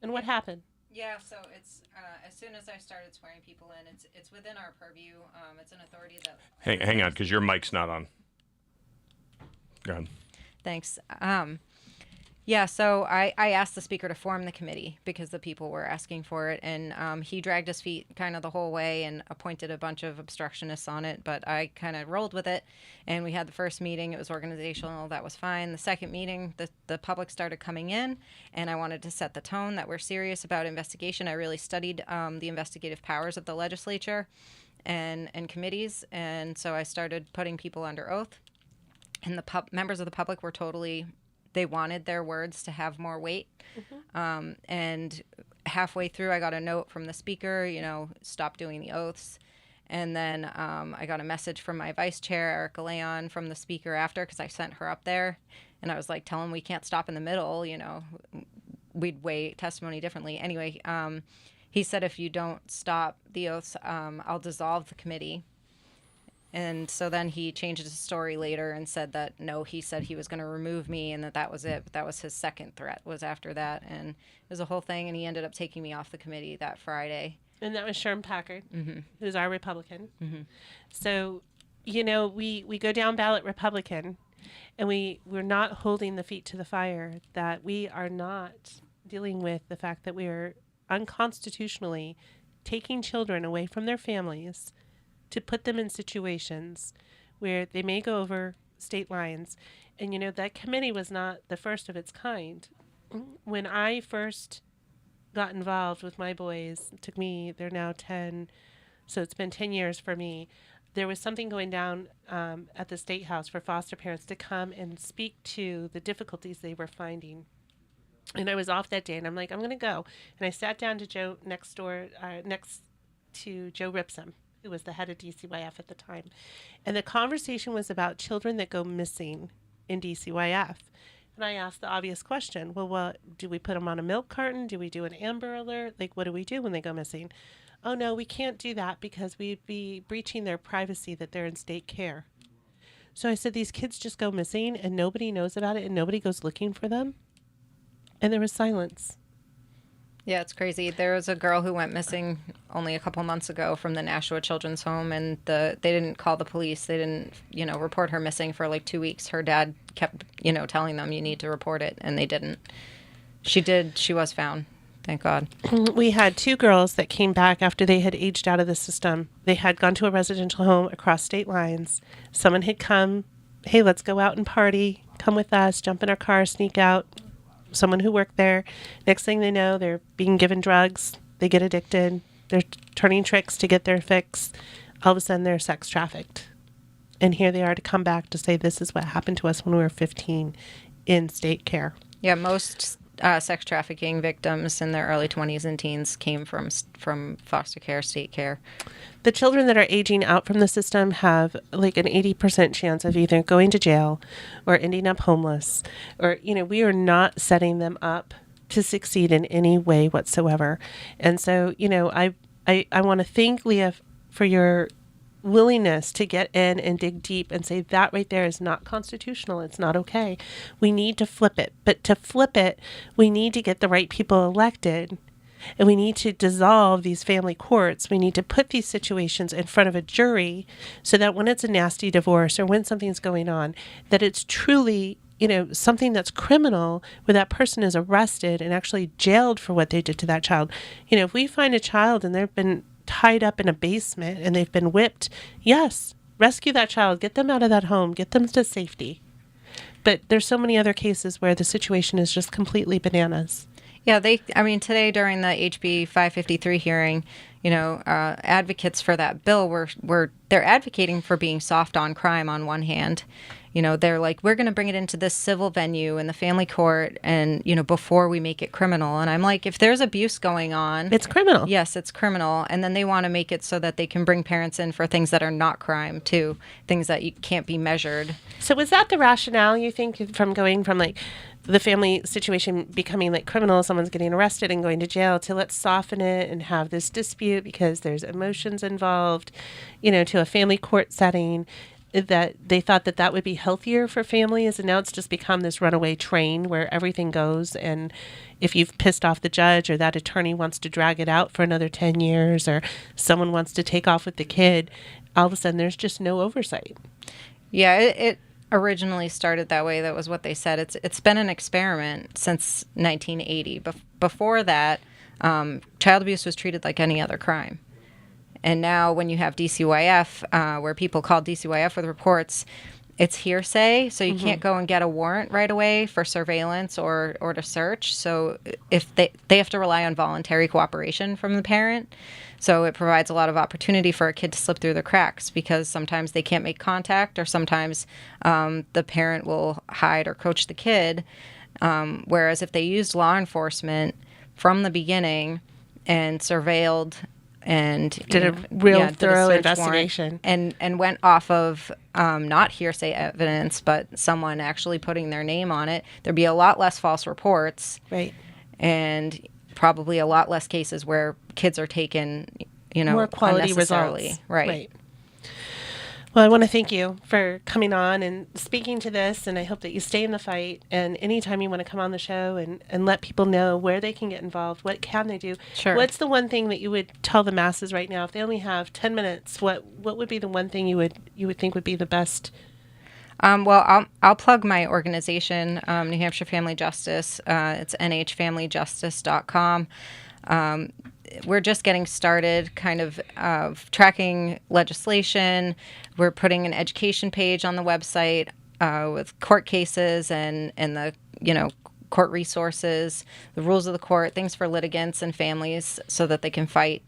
And what happened? Yeah, so it's as soon as I started swearing people in, it's within our purview. It's an authority that... Hang on, because your mic's not on. Go ahead. Thanks. Yeah, so I asked the speaker to form the committee because the people were asking for it, and he dragged his feet kind of the whole way and appointed a bunch of obstructionists on it, but I kind of rolled with it, and we had the first meeting. It was organizational. That was fine. The second meeting, the public started coming in, and I wanted to set the tone that we're serious about investigation. I really studied the investigative powers of the legislature and committees, and so I started putting people under oath, and the members of the public were totally... They wanted their words to have more weight. Mm-hmm. And halfway through, I got a note from the speaker, stop doing the oaths. And then I got a message from my vice chair, Erica Leon, from the speaker after, because I sent her up there. And I was like, tell him we can't stop in the middle, we'd weigh testimony differently. Anyway, he said, if you don't stop the oaths, I'll dissolve the committee. And so then he changed his story later and said that, no, he said he was going to remove me and that was it. But that was his second threat, was after that. And it was a whole thing, and he ended up taking me off the committee that Friday. And that was Sherm Packard, mm-hmm. who's our Republican. Mm-hmm. So, we go down ballot Republican, and we're not holding the feet to the fire, that we are not dealing with the fact that we are unconstitutionally taking children away from their families to put them in situations where they may go over state lines. And, that committee was not the first of its kind. When I first got involved with my boys, it took me, they're now 10, so it's been 10 years for me. There was something going down at the State House for foster parents to come and speak to the difficulties they were finding. And I was off that day, and I'm like, I'm going to go. And I sat down to Joe next to Joe Ripsom, who was the head of DCYF at the time. And the conversation was about children that go missing in DCYF. And I asked the obvious question, well, do we put them on a milk carton? Do we do an Amber Alert? Like, what do we do when they go missing? Oh, no, we can't do that because we'd be breaching their privacy that they're in state care. So I said, these kids just go missing and nobody knows about it and nobody goes looking for them? And there was silence. Yeah, it's crazy. There was a girl who went missing only a couple months ago from the Nashua Children's Home, and they didn't call the police. They didn't, report her missing for like 2 weeks. Her dad kept, telling them you need to report it, and they didn't. She did. She was found. Thank God. We had 2 girls that came back after they had aged out of the system. They had gone to a residential home across state lines. Someone had come, hey, let's go out and party. Come with us, jump in our car, sneak out. Someone who worked there. Next thing they know, they're being given drugs. They get addicted. They're turning tricks to get their fix. All of a sudden, they're sex trafficked. And here they are to come back to say this is what happened to us when we were 15 in state care. Yeah, most sex trafficking victims in their early 20s and teens came from foster care, state care. The children that are aging out from the system have like an 80% chance of either going to jail or ending up homeless. Or, we are not setting them up to succeed in any way whatsoever. And so, I want to thank Leah for your willingness to get in and dig deep and say that right there is not constitutional. It's not okay. We need to flip it. But to flip it, we need to get the right people elected. And we need to dissolve these family courts. We need to put these situations in front of a jury so that when it's a nasty divorce or when something's going on, that it's truly, something that's criminal where that person is arrested and actually jailed for what they did to that child. If we find a child and they've been tied up in a basement and they've been whipped, yes, rescue that child, get them out of that home, get them to safety. But there's so many other cases where the situation is just completely bananas. Yeah, today during the HB 553 hearing, advocates for that bill they're advocating for being soft on crime on one hand. They're like, we're going to bring it into this civil venue in the family court and, before we make it criminal. And I'm like, if there's abuse going on. It's criminal. Yes, it's criminal. And then they want to make it so that they can bring parents in for things that are not crime too, things that you can't be measured. So was that the rationale, you think, from going from like the family situation becoming like criminal, someone's getting arrested and going to jail, to let's soften it and have this dispute because there's emotions involved, to a family court setting, that they thought that would be healthier for families, and now it's just become this runaway train where everything goes, and if you've pissed off the judge or that attorney wants to drag it out for another 10 years or someone wants to take off with the kid, all of a sudden there's just no oversight. Yeah, it originally started that way. That was what they said. It's been an experiment since 1980. Before that, child abuse was treated like any other crime. And now when you have DCYF, where people call DCYF with reports, it's hearsay, so you can't go and get a warrant right away for surveillance or to search. So if they have to rely on voluntary cooperation from the parent. So it provides a lot of opportunity for a kid to slip through the cracks because sometimes they can't make contact or sometimes the parent will hide or coach the kid. Whereas if they used law enforcement from the beginning and surveilled and did a real thorough investigation and went off of not hearsay evidence, but someone actually putting their name on it, there'd be a lot less false reports, right? And probably a lot less cases where kids are taken, more quality unnecessarily. Results, right? Well, I want to thank you for coming on and speaking to this, and I hope that you stay in the fight. And anytime you want to come on the show and let people know where they can get involved, what can they do? Sure. What's the one thing that you would tell the masses right now if they only have 10 minutes? What would be the one thing you would think would be the best? Well, I'll plug my organization, New Hampshire Family Justice. It's nhfamilyjustice.com. We're just getting started kind of tracking legislation. We're putting an education page on the website with court cases and the, court resources, the rules of the court, things for litigants and families so that they can fight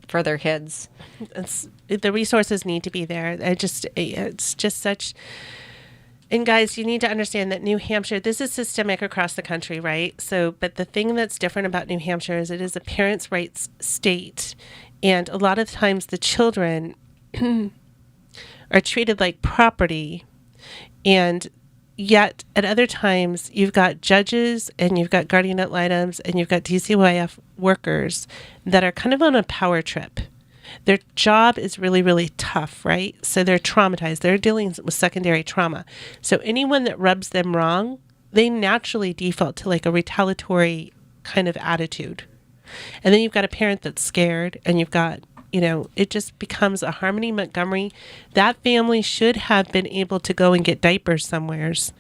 for their kids. The resources need to be there. It's just such... And guys, you need to understand that New Hampshire, this is systemic across the country, right? So, but the thing that's different about New Hampshire is it is a parents' rights state. And a lot of times the children are treated like property. And yet at other times you've got judges and you've got guardian ad litems and you've got DCYF workers that are kind of on a power trip. Their job is really, really tough, right? So they're traumatized. They're dealing with secondary trauma. So anyone that rubs them wrong, they naturally default to like a retaliatory kind of attitude. And then you've got a parent that's scared, and you've got, it just becomes a Harmony Montgomery. That family should have been able to go and get diapers somewheres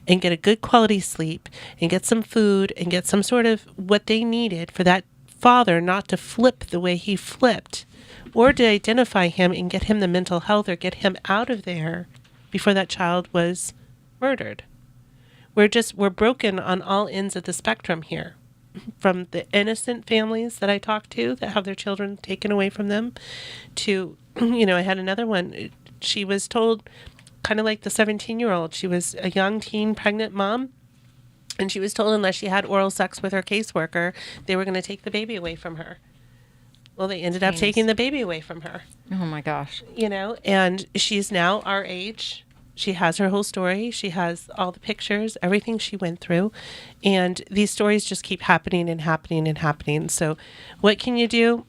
and get a good quality sleep and get some food and get some sort of what they needed for that father not to flip the way he flipped, or to identify him and get him the mental health or get him out of there before that child was murdered. We're broken on all ends of the spectrum here, from the innocent families that I talk to that have their children taken away from them to, I had another one. She was told, kind of like the 17-year-old, she was a young teen pregnant mom, and she was told unless she had oral sex with her caseworker, they were going to take the baby away from her. Well, they ended up taking the baby away from her. Oh my gosh. And she's now our age. She has her whole story. She has all the pictures, everything she went through. And these stories just keep happening and happening and happening. So what can you do?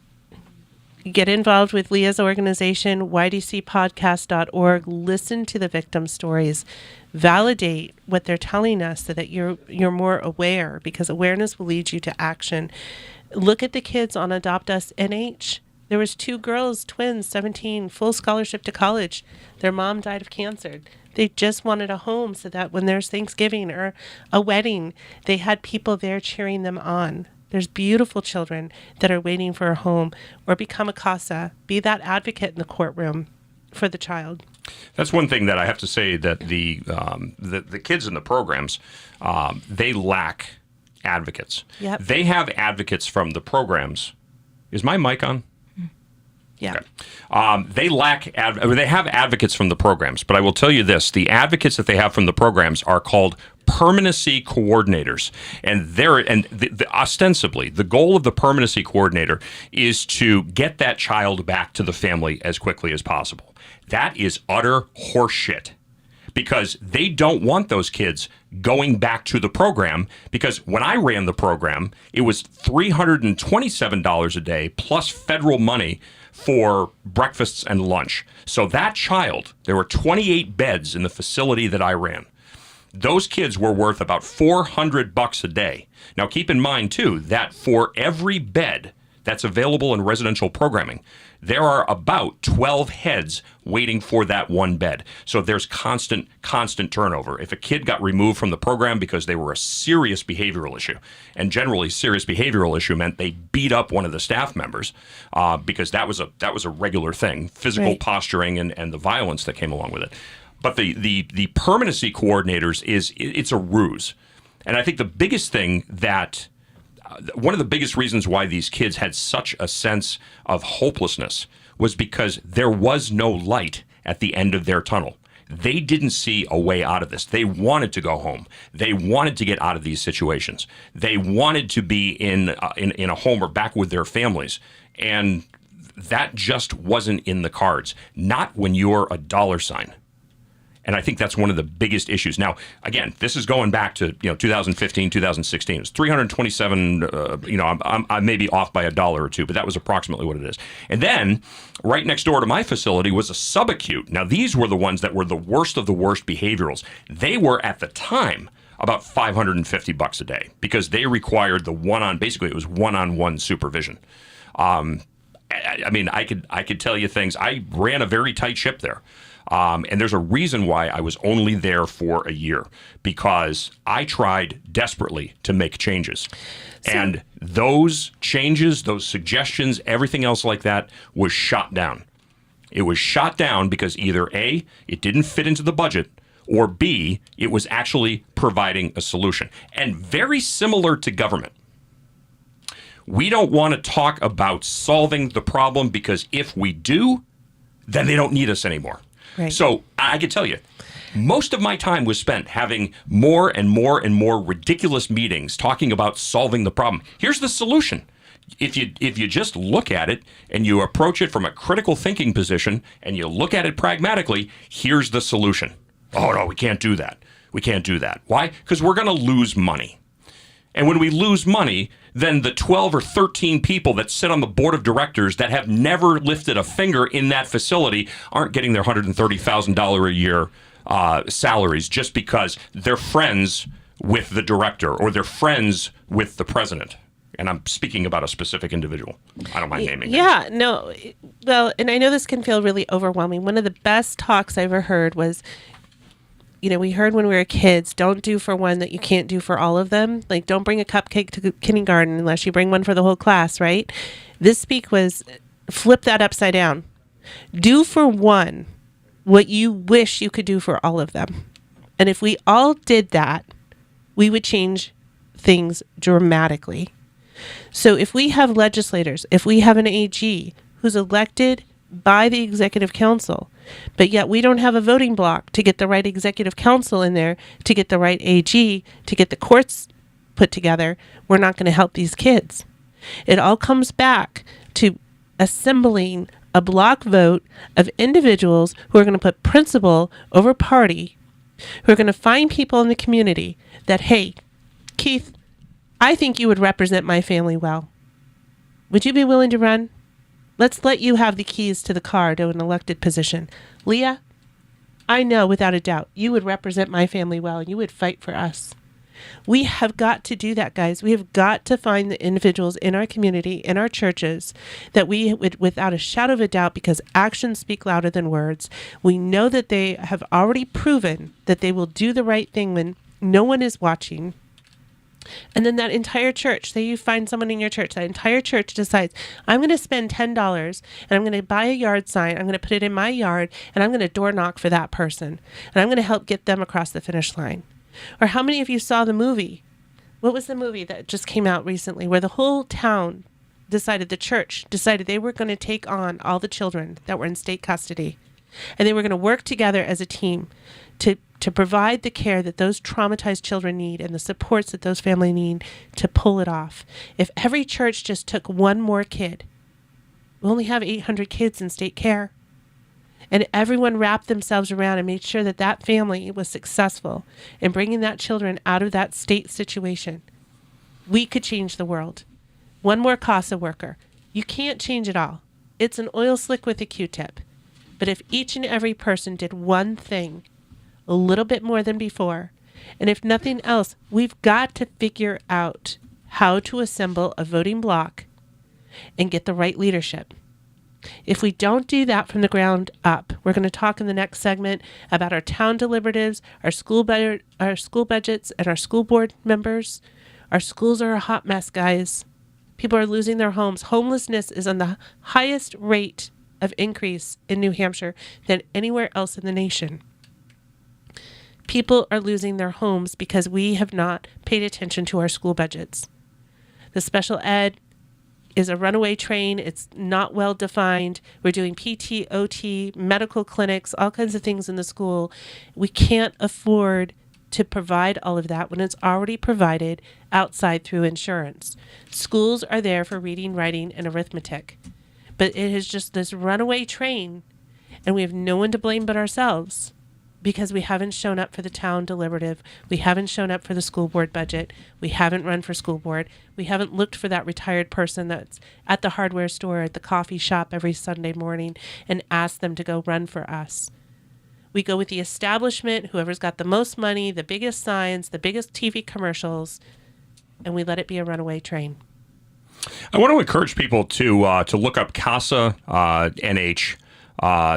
Get involved with Leah's organization, ydcpodcast.org. Listen to the victim stories. Validate what they're telling us so that you're more aware, because awareness will lead you to action. Look at the kids on Adopt Us NH. There was 2 girls, twins, 17, full scholarship to college. Their mom died of cancer. They just wanted a home so that when there's Thanksgiving or a wedding, they had people there cheering them on. There's beautiful children that are waiting for a home, or become a CASA. Be that advocate in the courtroom for the child. That's one thing that I have to say, that the kids in the programs, they lack advocates. Yep. They have advocates from the programs. Is my mic on? Yeah. Okay. They have advocates from the programs, but I will tell you this: the advocates that they have from the programs are called permanency coordinators, and ostensibly the goal of the permanency coordinator is to get that child back to the family as quickly as possible. That is utter horseshit, because they don't want those kids going back to the program, because when I ran the program, it was $327 a day plus federal money for breakfasts and lunch. So that child, there were 28 beds in the facility that I ran. Those kids were worth about $400 a day. Now keep in mind too that for every bed that's available in residential programming, there are about 12 heads waiting for that one bed. So there's constant turnover. If a kid got removed from the program because they were a serious behavioral issue, and generally serious behavioral issue meant they beat up one of the staff members, because that was a regular thing, physical posturing and the violence that came along with it. But the permanency coordinators it's a ruse. And I think the biggest thing that one of the biggest reasons why these kids had such a sense of hopelessness was because there was no light at the end of their tunnel. They didn't see a way out of this. They wanted to go home. They wanted to get out of these situations. They wanted to be in a home or back with their families. And that just wasn't in the cards. Not when you're a dollar sign. And I think that's one of the biggest issues. Now, again, this is going back to 2015, 2016. It was 327. I may be off by $1 or $2, but that was approximately what it is. And then, right next door to my facility was a subacute. Now, these were the ones that were the worst of the worst behaviorals. They were at the time about $550 a day, because they required basically it was one-on-one supervision. I could tell you things. I ran a very tight ship there. And there's a reason why I was only there for a year, because I tried desperately to make changes. And those changes, those suggestions, everything else like that was shot down. It was shot down because either A, it didn't fit into the budget, or B, it was actually providing a solution. And very similar to government. We don't want to talk about solving the problem, because if we do, then they don't need us anymore. Right. So I can tell you, most of my time was spent having more and more and more ridiculous meetings talking about solving the problem. Here's the solution. If you just look at it and you approach it from a critical thinking position and you look at it pragmatically, here's the solution. Oh, no, we can't do that. We can't do that. Why? Because we're going to lose money. And when we lose money, then the 12 or 13 people that sit on the board of directors that have never lifted a finger in that facility aren't getting their $130,000 a year salaries just because they're friends with the director or they're friends with the president. And I'm speaking about a specific individual. I don't mind naming names. Yeah, no. Well, and I know this can feel really overwhelming. One of the best talks I ever heard was, we heard when we were kids, don't do for one that you can't do for all of them. Like, don't bring a cupcake to kindergarten unless you bring one for the whole class, right? This speak was flip that upside down. Do for one what you wish you could do for all of them. And if we all did that, we would change things dramatically. So if we have legislators, if we have an AG who's elected by the executive council, but yet we don't have a voting block to get the right executive council in there, to get the right AG, to get the courts put together, we're not going to help these kids. It all comes back to assembling a block vote of individuals who are going to put principle over party, who are going to find people in the community that, hey, Keith, I think you would represent my family well. Would you be willing to run? Let's let you have the keys to the car to an elected position. Leah, I know without a doubt you would represent my family well and you would fight for us. We have got to do that, guys. We have got to find the individuals in our community, in our churches, that we would, without a shadow of a doubt, because actions speak louder than words, we know that they have already proven that they will do the right thing when no one is watching. And then that entire church, say you find someone in your church, that entire church decides, I'm going to spend $10 and I'm going to buy a yard sign, I'm going to put it in my yard, and I'm going to door knock for that person. And I'm going to help get them across the finish line. Or how many of you saw the movie? What was the movie that just came out recently where the whole town decided, the church decided they were going to take on all the children that were in state custody. And they were going to work together as a team to provide the care that those traumatized children need and the supports that those families need to pull it off. If every church just took one more kid, we only have 800 kids in state care, and everyone wrapped themselves around and made sure that that family was successful in bringing that children out of that state situation, we could change the world. One more CASA worker. You can't change it all. It's an oil slick with a Q-tip. But if each and every person did one thing a little bit more than before, and if nothing else, we've got to figure out how to assemble a voting bloc and get the right leadership. If we don't do that from the ground up, we're going to talk in the next segment about our town deliberatives, our school budgets, and our school board members. Our schools are a hot mess, guys. People are losing their homes. Homelessness is on the highest rate of increase in New Hampshire than anywhere else in the nation. People are losing their homes because we have not paid attention to our school budgets. The special ed is a runaway train. It's not well defined. We're doing PT, OT, medical clinics, all kinds of things in the school. We can't afford to provide all of that when it's already provided outside through insurance. Schools are there for reading, writing, and arithmetic. But it is just this runaway train, and we have no one to blame but ourselves because we haven't shown up for the town deliberative. We haven't shown up for the school board budget. We haven't run for school board. We haven't looked for that retired person that's at the hardware store, at the coffee shop every Sunday morning and asked them to go run for us. We go with the establishment, whoever's got the most money, the biggest signs, the biggest TV commercials, and we let it be a runaway train. I want to encourage people to look up CASA NH.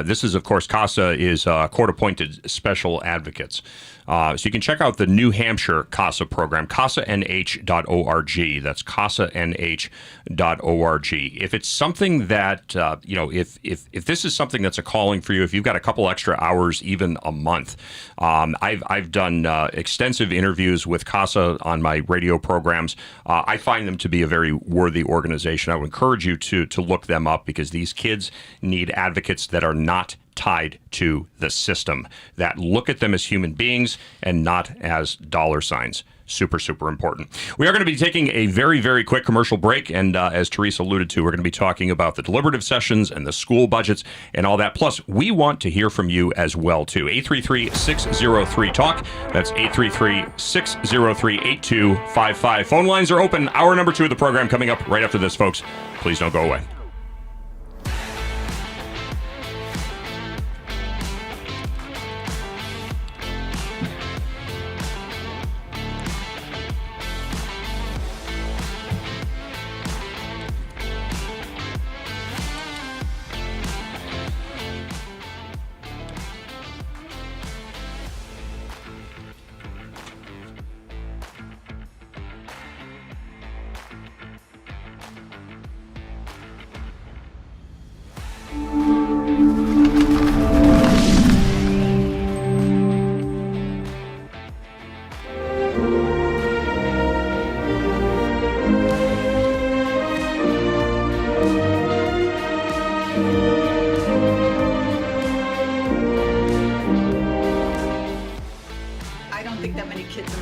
This is, of course, CASA is court-appointed special advocates. So you can check out the New Hampshire CASA program, CASANH.org. That's CASANH.org. If it's something that, if this is something that's a calling for you, if you've got a couple extra hours, even a month, I've done extensive interviews with CASA on my radio programs. I find them to be a very worthy organization. I would encourage you to look them up because these kids need advocates that are not tied to the system, that look at them as human beings and not as dollar signs. Super, super important. We are going to be taking a very, very quick commercial break. And as Teresa alluded to, we're going to be talking about the deliberative sessions and the school budgets and all that. Plus, we want to hear from you as well, too. 833-603-TALK. That's 833-603-8255. Phone lines are open. Hour number 2 of the program coming up right after this, folks. Please don't go away.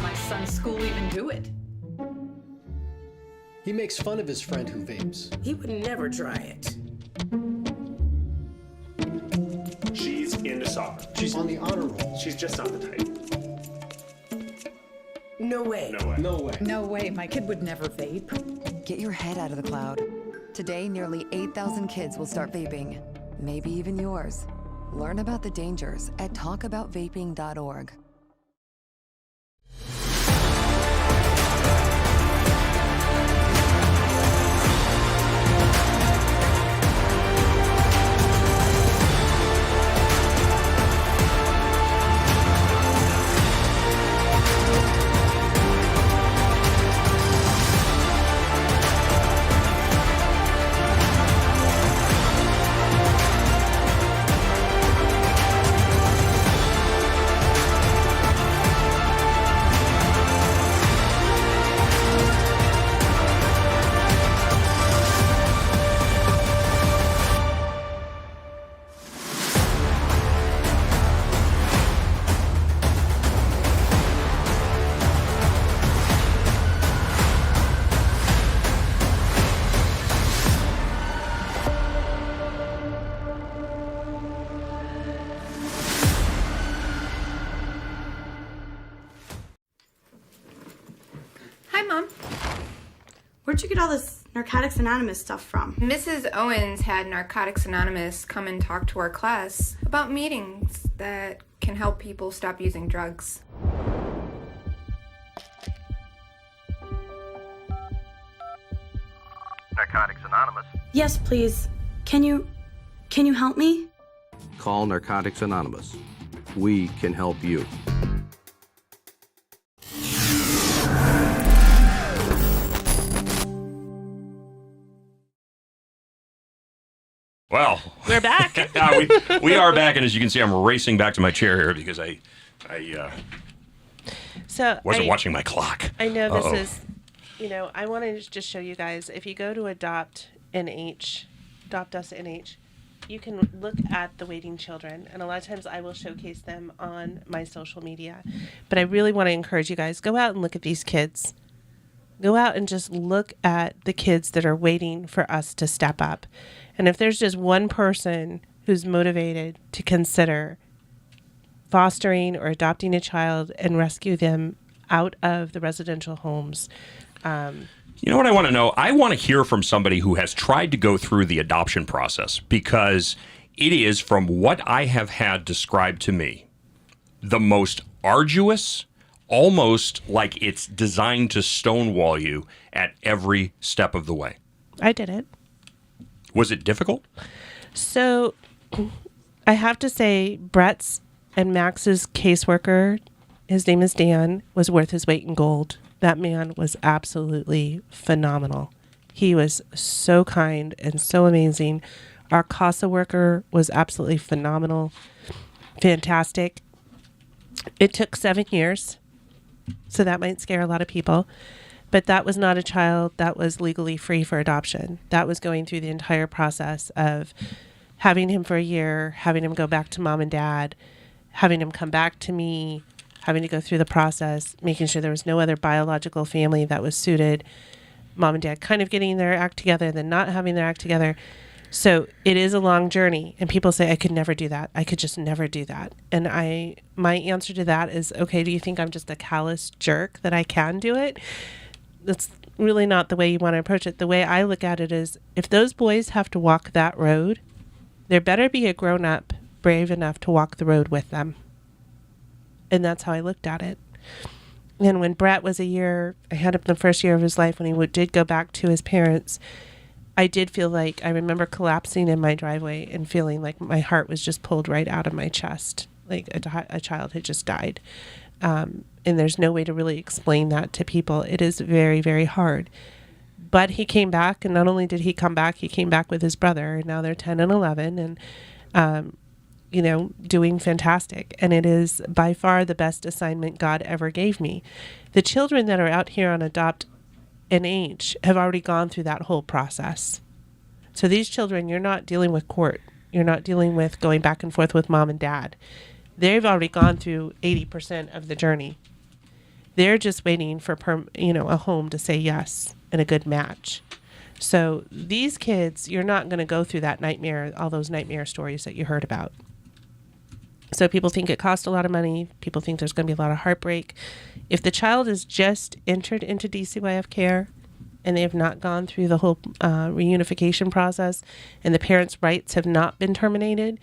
my son's school even do it? He makes fun of his friend who vapes. He would never try it. She's into soccer. She's on the honor roll. She's just not the type. No way. No way. No way. No way, my kid would never vape. Get your head out of the cloud. Today, nearly 8,000 kids will start vaping. Maybe even yours. Learn about the dangers at talkaboutvaping.org. Hi, Mom. Where'd you get all this Narcotics Anonymous stuff from? Mrs. Owens had Narcotics Anonymous come and talk to our class about meetings that can help people stop using drugs. Narcotics Anonymous. Yes, please. Can you help me? Call Narcotics Anonymous. We can help you. Well, we're back. we are back, and as you can see, I'm racing back to my chair here because I wasn't watching my clock. I know this is, I want to just show you guys. If you go to Adopt Us NH, you can look at the waiting children, and a lot of times I will showcase them on my social media. But I really want to encourage you guys, go out and look at these kids. Go out and just look at the kids that are waiting for us to step up. And if there's just one person who's motivated to consider fostering or adopting a child and rescue them out of the residential homes. You know what I want to know? I want to hear from somebody who has tried to go through the adoption process, because it is, from what I have had described to me, the most arduous, almost like it's designed to stonewall you at every step of the way. I did it. Was it difficult? So I have to say, Brett's and Max's caseworker, his name is Dan, was worth his weight in gold. That man was absolutely phenomenal. He was so kind and so amazing. Our CASA worker was absolutely phenomenal, fantastic. It took 7 years, so that might scare a lot of people. But that was not a child that was legally free for adoption. That was going through the entire process of having him for a year, having him go back to mom and dad, having him come back to me, having to go through the process, making sure there was no other biological family that was suited, mom and dad kind of getting their act together, then not having their act together. So it is a long journey. And people say, I could never do that. I could just never do that. And my answer to that is, okay, do you think I'm just a callous jerk that I can do it? That's really not the way you want to approach it. The way I look at it is, if those boys have to walk that road, there better be a grown-up brave enough to walk the road with them. And that's how I looked at it. And when Brett was a year, I had him the first year of his life, when he did go back to his parents, I did feel like, I remember collapsing in my driveway and feeling like my heart was just pulled right out of my chest, like a child had just died. And there's no way to really explain that to people. It is very, very hard. But he came back, and not only did he come back, he came back with his brother, and now they're 10 and 11, and, doing fantastic. And it is by far the best assignment God ever gave me. The children that are out here on Adopt NH have already gone through that whole process. So these children, you're not dealing with court. You're not dealing with going back and forth with mom and dad. They've already gone through 80% of the journey. They're just waiting for a home to say yes and a good match. So these kids, you're not going to go through that nightmare, all those nightmare stories that you heard about. So people think it costs a lot of money. People think there's going to be a lot of heartbreak. If the child is just entered into DCYF care and they have not gone through the whole reunification process and the parents' rights have not been terminated,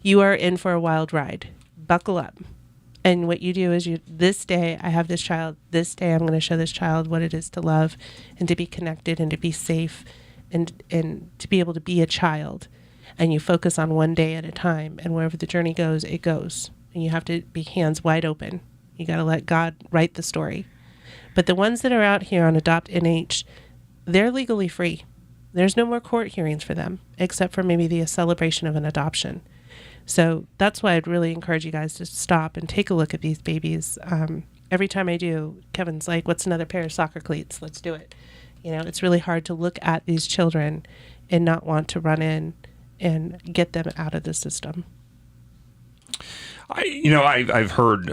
you are in for a wild ride. Buckle up. And what you do is this day, I have this child. This day, I'm going to show this child what it is to love and to be connected and to be safe and to be able to be a child. And you focus on one day at a time. And wherever the journey goes, it goes. And you have to be hands wide open. You got to let God write the story. But the ones that are out here on Adopt NH, they're legally free. There's no more court hearings for them, except for maybe the celebration of an adoption. So that's why I'd really encourage you guys to stop and take a look at these babies. Every time I do, Kevin's like, what's another pair of soccer cleats? Let's do it. It's really hard to look at these children and not want to run in and get them out of the system. I've heard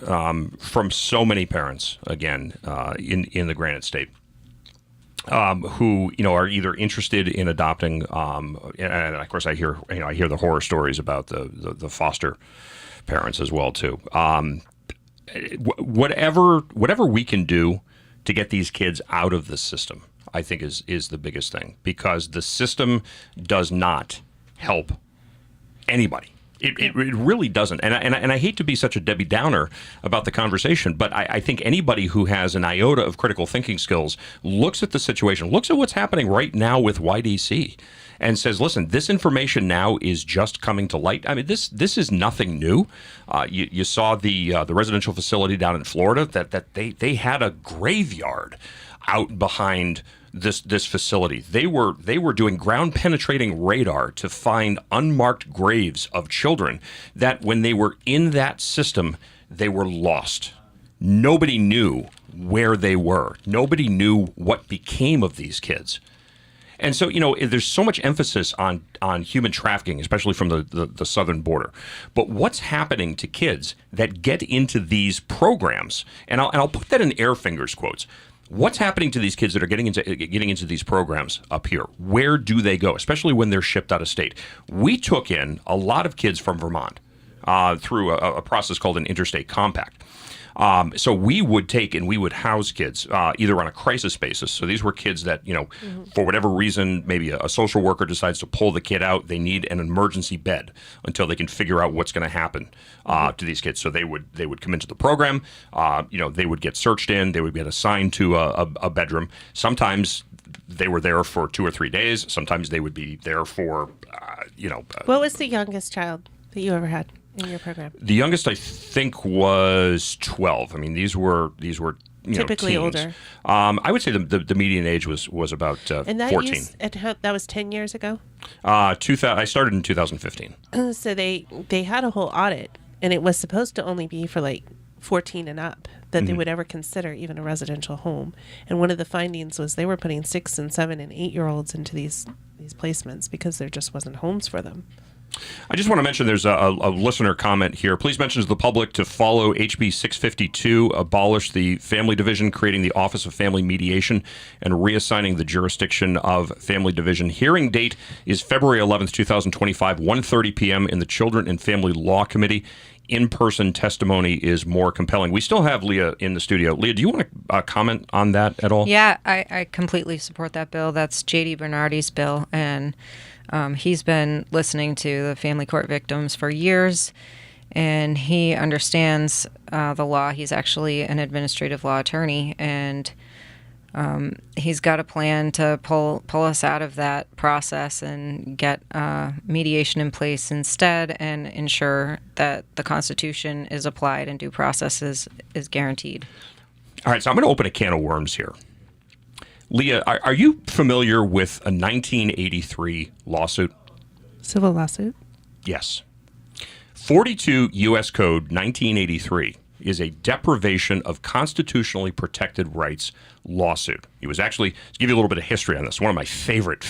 from so many parents, again, in the Granite State, who are either interested in adopting, and of course I hear the horror stories about the foster parents as well too. Whatever we can do to get these kids out of the system, I think is the biggest thing, because the system does not help anybody. It really doesn't. And I hate to be such a Debbie Downer about the conversation, but I think anybody who has an iota of critical thinking skills looks at the situation, looks at what's happening right now with YDC, and says, listen, this information now is just coming to light. I mean, this is nothing new. You saw the residential facility down in Florida that they had a graveyard out behind this facility. They were doing ground penetrating radar to find unmarked graves of children that when they were in that system, they were lost. Nobody knew where they were. Nobody knew what became of these kids. And so, there's so much emphasis on human trafficking, especially from the southern border. But what's happening to kids that get into these programs, and I'll put that in air fingers quotes, what's happening to these kids that are getting into these programs up here? Where do they go, especially when they're shipped out of state? We took in a lot of kids from Vermont through a process called an interstate compact. So we would take and we would house kids either on a crisis basis. So these were kids that, for whatever reason, maybe a social worker decides to pull the kid out. They need an emergency bed until they can figure out what's going to happen to these kids. So they would come into the program. They would get searched in. They would get assigned to a bedroom. Sometimes they were there for 2 or 3 days. Sometimes they would be there for, What was the youngest child that you ever had in your program? The youngest, I think, was 12. I mean, these were typically teens. older. I would say the median age was about 14. That was 10 years ago? I started in 2015. So they had a whole audit, and it was supposed to only be for like 14 and up that they would ever consider even a residential home. And one of the findings was they were putting 6 and 7 and 8-year-olds into these placements because there just wasn't homes for them. I just want to mention there's a listener comment here. Please mention to the public to follow HB 652, abolish the family division, creating the Office of Family Mediation, and reassigning the jurisdiction of family division. Hearing date is February 11th, 2025, 1:30 p.m. in the Children and Family Law Committee. In-person testimony is more compelling. We still have Leah in the studio. Leah, do you want to comment on that at all? Yeah, I completely support that bill. That's J.D. Bernardi's bill, and he's been listening to the family court victims for years, and he understands the law. He's actually an administrative law attorney, and he's got a plan to pull us out of that process and get mediation in place instead, and ensure that the Constitution is applied and due process is guaranteed. All right, so I'm going to open a can of worms here. Leah, are you familiar with a 1983 lawsuit? Civil lawsuit? Yes. 42 U.S. Code 1983 is a deprivation of constitutionally protected rights lawsuit. It was actually, to give you a little bit of history on this, one of my favorite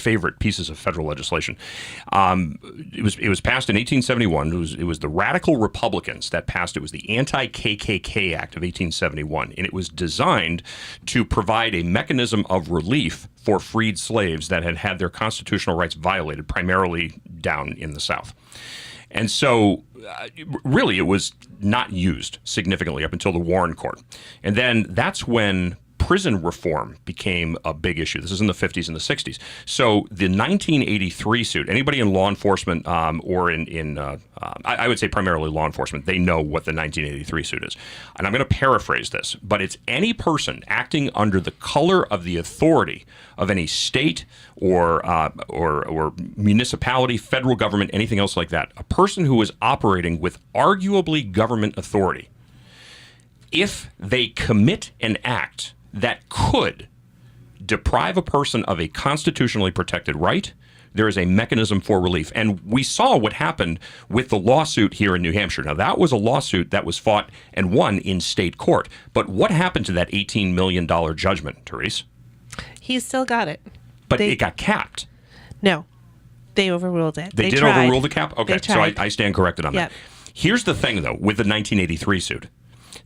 pieces of federal legislation. It was passed in 1871. It was the radical Republicans that passed it. It was the Anti-KKK Act of 1871, and it was designed to provide a mechanism of relief for freed slaves that had had their constitutional rights violated, primarily down in the South. And so, really, it was not used significantly up until the Warren Court. And then that's when prison reform became a big issue. This is in the 50s and the 60s. So the 1983 suit, anybody in law enforcement or I would say primarily law enforcement, they know what the 1983 suit is. And I'm going to paraphrase this, but it's any person acting under the color of the authority of any state or municipality, federal government, anything else like that. A person who is operating with arguably government authority, if they commit an act that could deprive a person of a constitutionally protected right, there is a mechanism for relief. And we saw what happened with the lawsuit here in New Hampshire. Now, that was a lawsuit that was fought and won in state court. But what happened to that $18 million judgment, Therese? He still got it. But it got capped. No, they overruled it. They did tried. overrule the cap? Okay, so I stand corrected on Yep. that. Here's the thing, though, with the 1983 suit,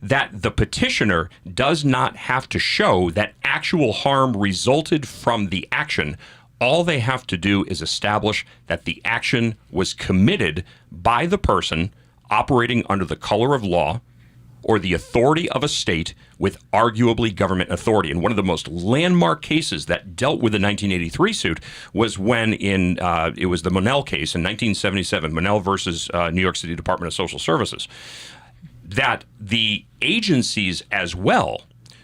that the petitioner does not have to show that actual harm resulted from the action. All they have to do is establish that the action was committed by the person operating under the color of law or the authority of a state with arguably government authority. And one of the most landmark cases that dealt with the 1983 suit was when it was the Monell case in 1977, Monell versus New York City Department of Social Services, that the agencies as well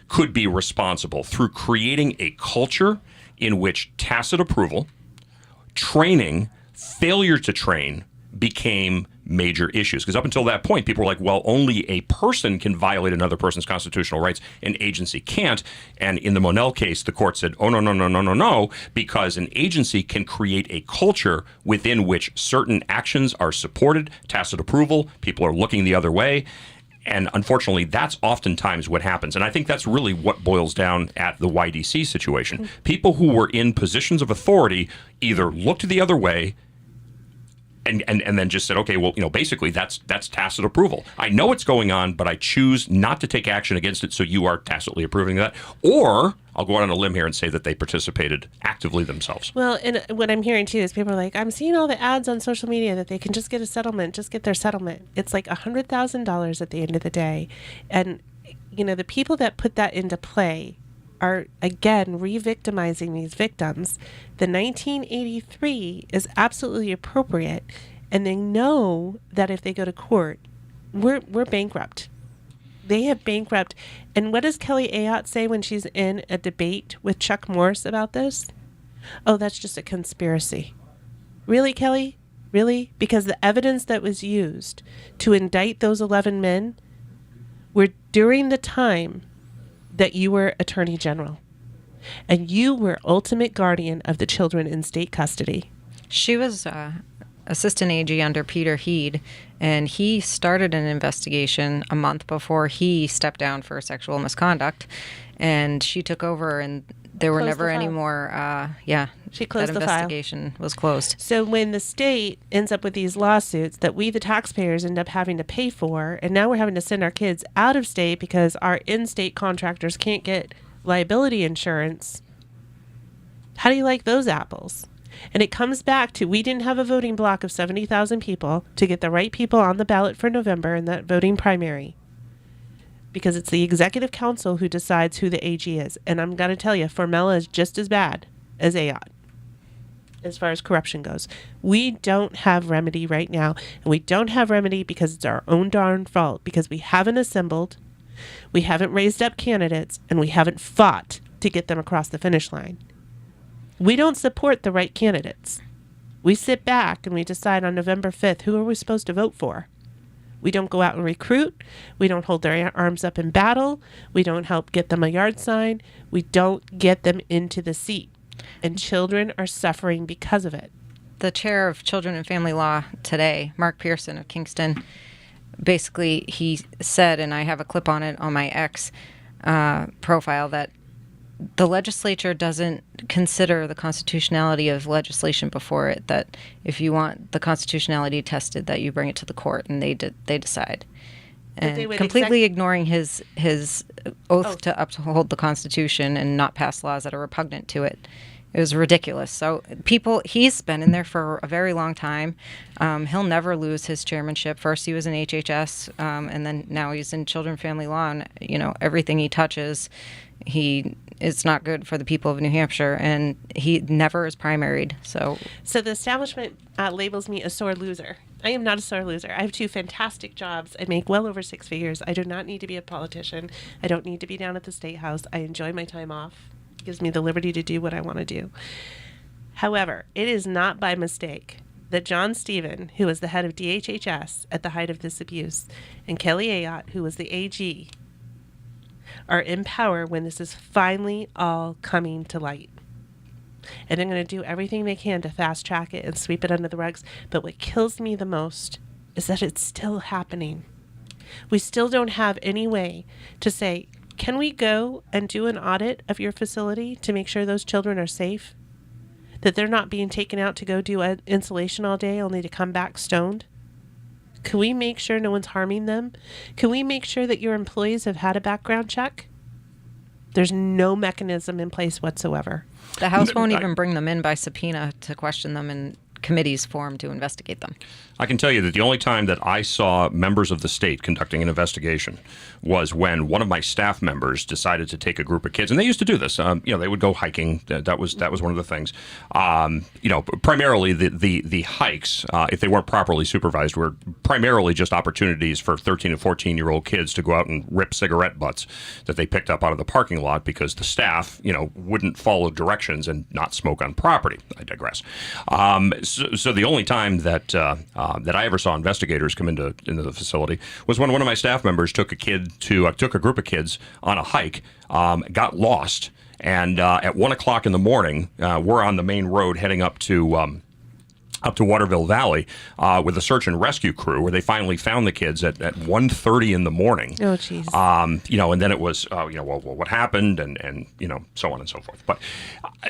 could be responsible through creating a culture in which tacit approval, training, failure to train became major issues. Because up until that point, people were like, well, only a person can violate another person's constitutional rights, an agency can't. And in the Monell case, the court said, oh, no, because an agency can create a culture within which certain actions are supported, tacit approval, people are looking the other way. And unfortunately, that's oftentimes what happens. And I think that's really what boils down at the YDC situation. People who were in positions of authority either looked the other way and then just said, okay, well, basically that's tacit approval. I know what's going on, but I choose not to take action against it, so you are tacitly approving that. Or I'll go out on a limb here and say that they participated actively themselves. Well, and what I'm hearing too is people are like, I'm seeing all the ads on social media that they can just get a settlement, just get their settlement. It's like $100,000 at the end of the day. And, the people that put that into play are, again, re-victimizing these victims. The 1983 is absolutely appropriate, and they know that if they go to court, we're bankrupt. They have bankrupt. And what does Kelly Ayotte say when she's in a debate with Chuck Morris about this? Oh, that's just a conspiracy. Really, Kelly? Really? Because the evidence that was used to indict those 11 men were during the time that you were Attorney General. And you were ultimate guardian of the children in state custody. She was assistant AG under Peter Heed, and he started an investigation a month before he stepped down for sexual misconduct. And she took over, and there were never any more, she closed that the file. investigation was closed. So when the state ends up with these lawsuits that we, the taxpayers, end up having to pay for, and now we're having to send our kids out of state because our in-state contractors can't get liability insurance, how do you like those apples? And it comes back to, we didn't have a voting block of 70,000 people to get the right people on the ballot for November in that voting primary. Because it's the executive council who decides who the AG is. And I'm going to tell you, Formella is just as bad as Ayotte as far as corruption goes. We don't have remedy right now. And we don't have remedy because it's our own darn fault. Because we haven't assembled, we haven't raised up candidates, and we haven't fought to get them across the finish line. We don't support the right candidates. We sit back and we decide on November 5th, who are we supposed to vote for? We don't go out and recruit. We don't hold their arms up in battle. We don't help get them a yard sign. We don't get them into the seat. And children are suffering because of it. The chair of Children and Family Law today, Mark Pearson of Kingston, basically he said, and I have a clip on it on my X profile, that the legislature doesn't consider the constitutionality of legislation before it, that if you want the constitutionality tested, that you bring it to the court and they decide. And completely ignoring his oath to uphold the Constitution and not pass laws that are repugnant to it. It was ridiculous. So he's been in there for a very long time. He'll never lose his chairmanship. First he was in HHS, and then now he's in Children and Family Law, and everything he touches, it's not good for the people of New Hampshire, and he never is primaried. So the establishment labels me a sore loser. I am not a sore loser. I have 2 fantastic jobs. I make well over 6 figures. I do not need to be a politician. I don't need to be down at the State House. I enjoy my time off. It gives me the liberty to do what I want to do. However, it is not by mistake that John Stephen, who was the head of DHHS at the height of this abuse, and Kelly Ayotte, who was the AG, are in power when this is finally all coming to light. And they're going to do everything they can to fast track it and sweep it under the rugs. But what kills me the most is that it's still happening. We still don't have any way to say, can we go and do an audit of your facility to make sure those children are safe? That they're not being taken out to go do insulation all day only to come back stoned? Can we make sure no one's harming them? Can we make sure that your employees have had a background check? There's no mechanism in place whatsoever. The House won't even bring them in by subpoena to question them in committees formed to investigate them. I can tell you that the only time that I saw members of the state conducting an investigation was when one of my staff members decided to take a group of kids, and they used to do this. They would go hiking. That was one of the things. Primarily the hikes, if they weren't properly supervised, were primarily just opportunities for 13 and 14-year-old kids to go out and rip cigarette butts that they picked up out of the parking lot because the staff, wouldn't follow directions and not smoke on property. I digress. So the only time that I ever saw investigators come into the facility was when one of my staff members took a group of kids on a hike, got lost, and at 1 o'clock in the morning, we're on the main road heading up to Waterville Valley with a search and rescue crew, where they finally found the kids at 1:30 in the morning. Oh, jeez. And then it was, what happened, and so on and so forth. But,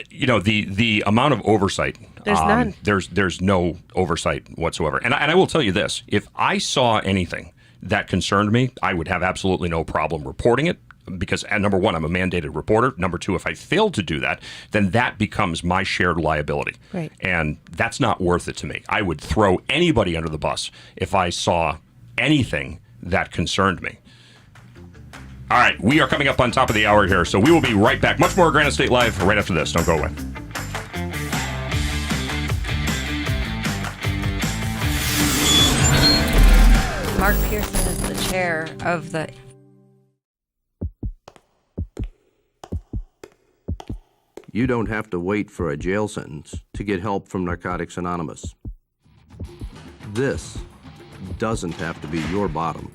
the amount of oversight. There's none. There's no oversight whatsoever. And I will tell you this: if I saw anything that concerned me, I would have absolutely no problem reporting it. Because, number one, I'm a mandated reporter. Number two, if I fail to do that, then that becomes my shared liability. Right. And that's not worth it to me. I would throw anybody under the bus if I saw anything that concerned me. All right, we are coming up on top of the hour here, so we will be right back. Much more Granite State Live right after this. Don't go away. Mark Pearson is the chair of the... You don't have to wait for a jail sentence to get help from Narcotics Anonymous. This doesn't have to be your bottom.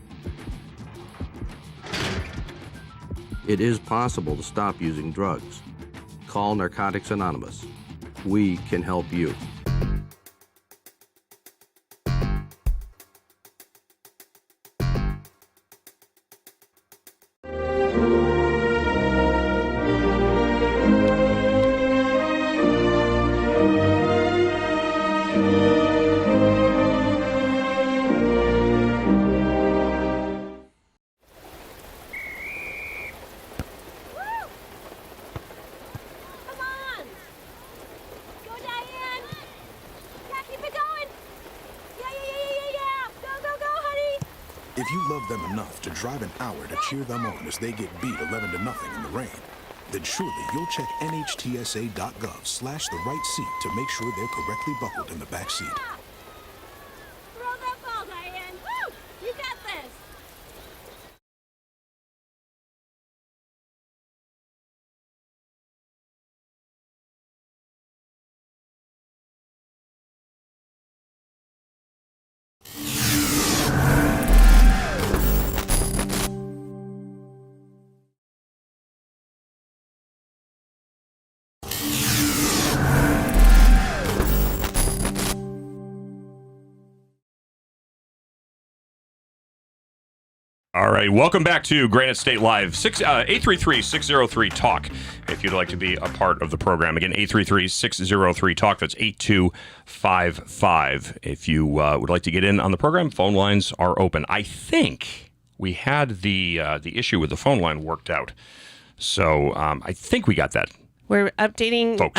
It is possible to stop using drugs. Call Narcotics Anonymous. We can help you. If you love them enough to drive an hour to cheer them on as they get beat 11-0 in the rain, then surely you'll check NHTSA.gov/the right seat to make sure they're correctly buckled in the back seat. Throw that ball, Diane. Woo! You got this. All right, welcome back to Granite State Live, 833-603-TALK, if you'd like to be a part of the program. Again, 833-603-TALK, that's 8255. If you would like to get in on the program, phone lines are open. I think we had the issue with the phone line worked out, so I think we got that. We're updating, folks.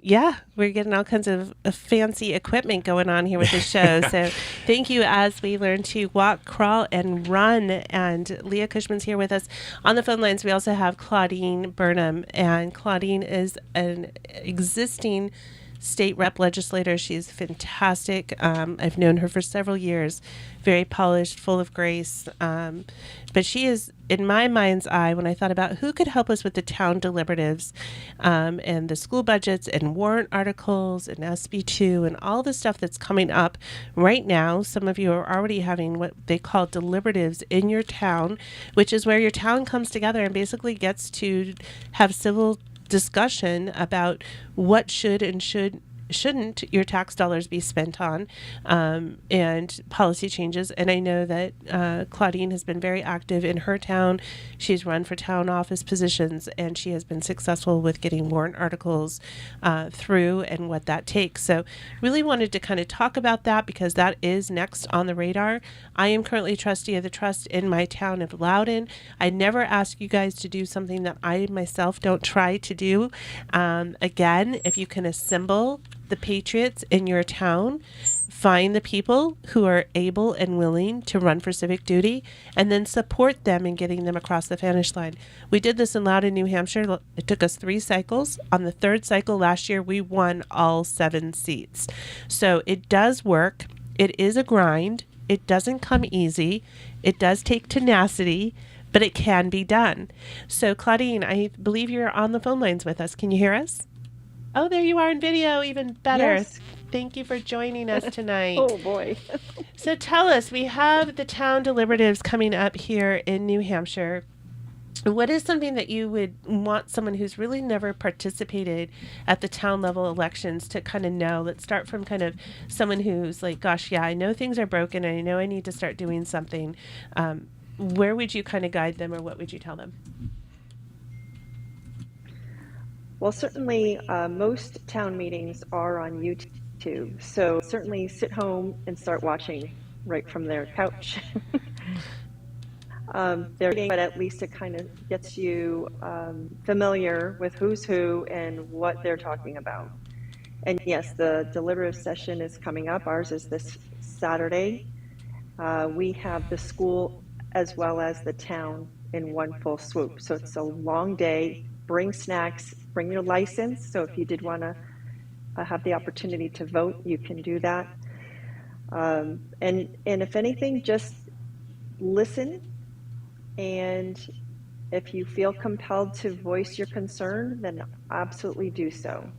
Yeah, we're getting all kinds of fancy equipment going on here with the show. So thank you as we learn to walk, crawl, and run. And Leah Cushman's here with us on the phone lines. We also have Claudine Burnham. And Claudine is an existing state rep legislator. She's fantastic. I've known her for several years. Very polished, full of grace. But she is, in my mind's eye, when I thought about who could help us with the town deliberatives and the school budgets and warrant articles and SB2 and all the stuff that's coming up right now. Some of you are already having what they call deliberatives in your town, which is where your town comes together and basically gets to have civil discussion about what should and shouldn't your tax dollars be spent on, and policy changes. And I know that Claudine has been very active in her town. She's run for town office positions, and she has been successful with getting warrant articles through and what that takes. So really wanted to kind of talk about that because that is next on the radar. I am currently trustee of the trust in my town of Loudoun. I never ask you guys to do something that I myself don't try to do. Again, if you can assemble the patriots in your town, find the people who are able and willing to run for civic duty, and then support them in getting them across the finish line. We did this in Loudoun, New Hampshire. It took us 3 cycles. On the 3rd cycle last year, we won all 7 seats. So it does work. It is a grind. It doesn't come easy. It does take tenacity, but it can be done. So Claudine, I believe you're on the phone lines with us. Can you hear us? Oh, there you are in video, even better. Yes. Thank you for joining us tonight. Oh, boy. So tell us, we have the town deliberatives coming up here in New Hampshire. What is something that you would want someone who's really never participated at the town level elections to kind of know? Let's start from kind of someone who's like, gosh, yeah, I know things are broken and I know I need to start doing something. Where would you kind of guide them, or what would you tell them? Well, certainly most town meetings are on YouTube, so certainly sit home and start watching right from their couch. But at least it kind of gets you familiar with who's who and what they're talking about. And yes, the deliberative session is coming up. Ours is this Saturday. We have the school as well as the town in one full swoop. So it's a long day. Bring snacks, bring your license. So if you did want to have the opportunity to vote, you can do that. And if anything, just listen. And if you feel compelled to voice your concern, then absolutely do so.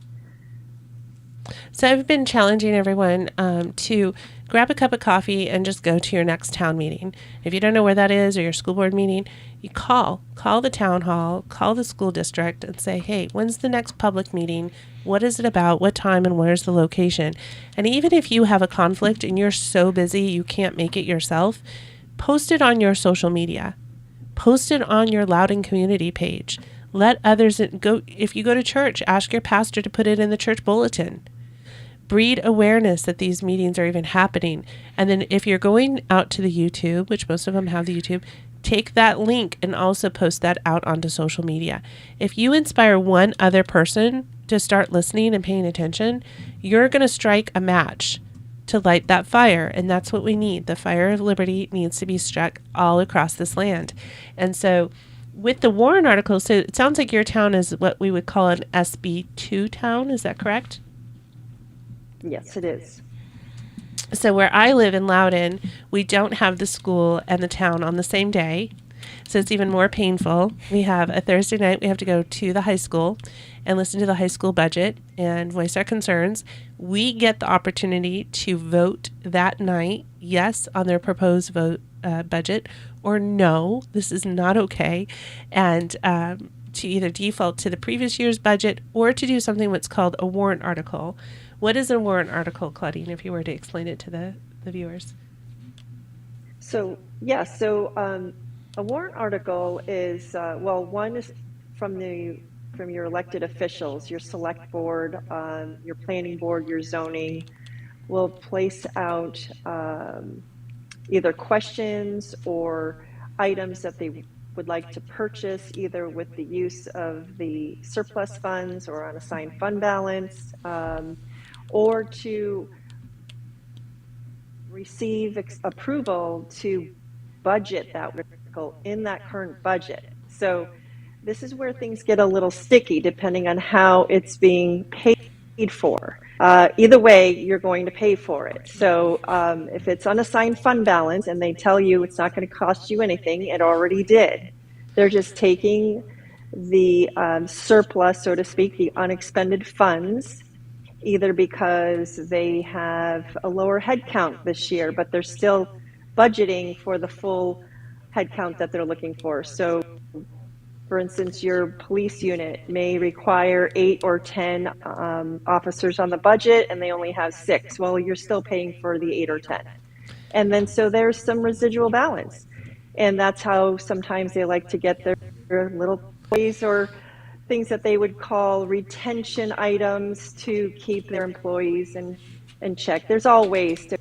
So I've been challenging everyone to grab a cup of coffee and just go to your next town meeting. If you don't know where that is, or your school board meeting, you call the town hall, call the school district and say, hey, when's the next public meeting? What is it about? What time and where's the location? And even if you have a conflict and you're so busy you can't make it yourself, post it on your social media. Post it on your Loudoun community page. Let others go. If you go to church, ask your pastor to put it in the church bulletin. Breed awareness that these meetings are even happening. And then if you're going out to the YouTube, which most of them have the YouTube, take that link and also post that out onto social media. If you inspire one other person to start listening and paying attention, you're going to strike a match to light that fire. And that's what we need. The fire of liberty needs to be struck all across this land. And so with the warrant article, so it sounds like your town is what we would call an SB2 town. Is that correct? Yes, it is. So where I live in Loudoun, we don't have the school and the town on the same day. So it's even more painful. We have a Thursday night, we have to go to the high school and listen to the high school budget and voice our concerns. We get the opportunity to vote that night, yes, on their proposed vote budget, or no, this is not okay. And to either default to the previous year's budget or to do something what's called a warrant article. What is a warrant article, Claudine, if you were to explain it to the viewers? A warrant article is, one is from your elected officials, your select board, your planning board, your zoning will place out either questions or items that they would like to purchase, either with the use of the surplus funds or unassigned fund balance, or to receive approval to budget that article in that current budget. So this is where things get a little sticky depending on how it's being paid for. Either way, you're going to pay for it. So if it's unassigned fund balance and they tell you it's not going to cost you anything, it already did. They're just taking the surplus, so to speak, the unexpended funds, either because they have a lower head count this year, but they're still budgeting for the full head count that they're looking for. So, for instance, your police unit may require 8 or 10 officers on the budget, and they only have 6. Well, you're still paying for the 8 or 10. And then so there's some residual balance. And that's how sometimes they like to get their little toys or things that they would call retention items to keep their employees in check. There's all ways to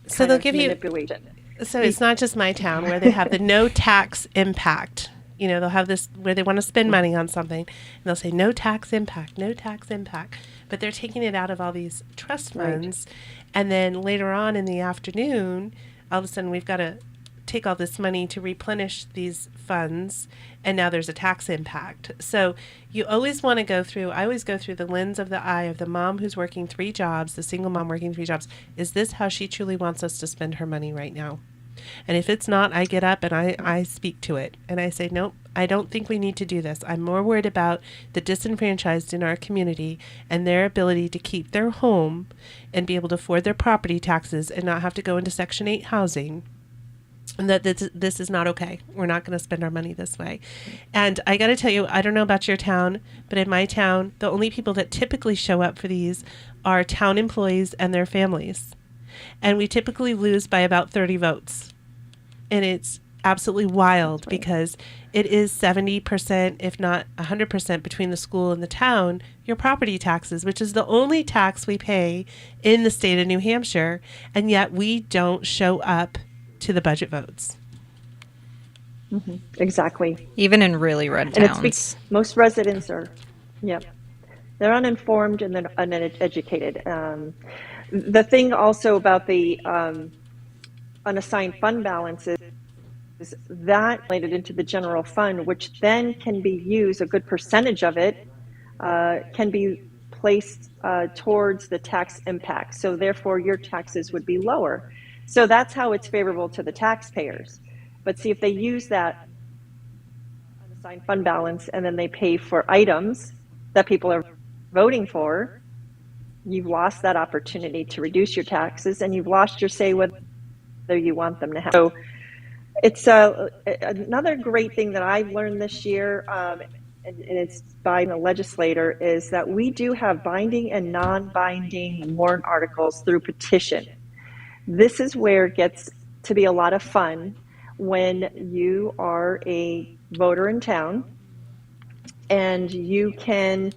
so they'll give manipulation. So it's not just my town where they have the no tax impact. You know, they'll have this where they want to spend money on something, and they'll say no tax impact, no tax impact. But they're taking it out of all these trust funds, and then later on in the afternoon, all of a sudden we've got to take all this money to replenish these funds, and now there's a tax impact. So you always want to go through, I always go through the lens of the eye of the mom who's working 3 jobs, the single mom working 3 jobs. Is this how she truly wants us to spend her money right now? And if it's not, I get up and I speak to it. And I say, nope, I don't think we need to do this. I'm more worried about the disenfranchised in our community and their ability to keep their home and be able to afford their property taxes and not have to go into Section 8 housing. And that this is not okay. We're not going to spend our money this way. And I got to tell you, I don't know about your town, but in my town, the only people that typically show up for these are town employees and their families. And we typically lose by about 30 votes. And it's absolutely wild because it is 70%, if not 100% between the school and the town, your property taxes, which is the only tax we pay in the state of New Hampshire. And yet we don't show up to the budget votes. Mm-hmm. Exactly. Even in really red towns. Most residents are, they're uninformed and they're uneducated. The thing also about the unassigned fund balances is that related into the general fund, which then can be used, a good percentage of it can be placed towards the tax impact. So therefore your taxes would be lower. So that's how it's favorable to the taxpayers. But see, if they use that unassigned fund balance and then they pay for items that people are voting for, you've lost that opportunity to reduce your taxes and you've lost your say whether you want them to have. So it's another great thing that I've learned this year, and it's by the legislator, is that we do have binding and non-binding warrant articles through petition. This is where it gets to be a lot of fun when you are a voter in town and you can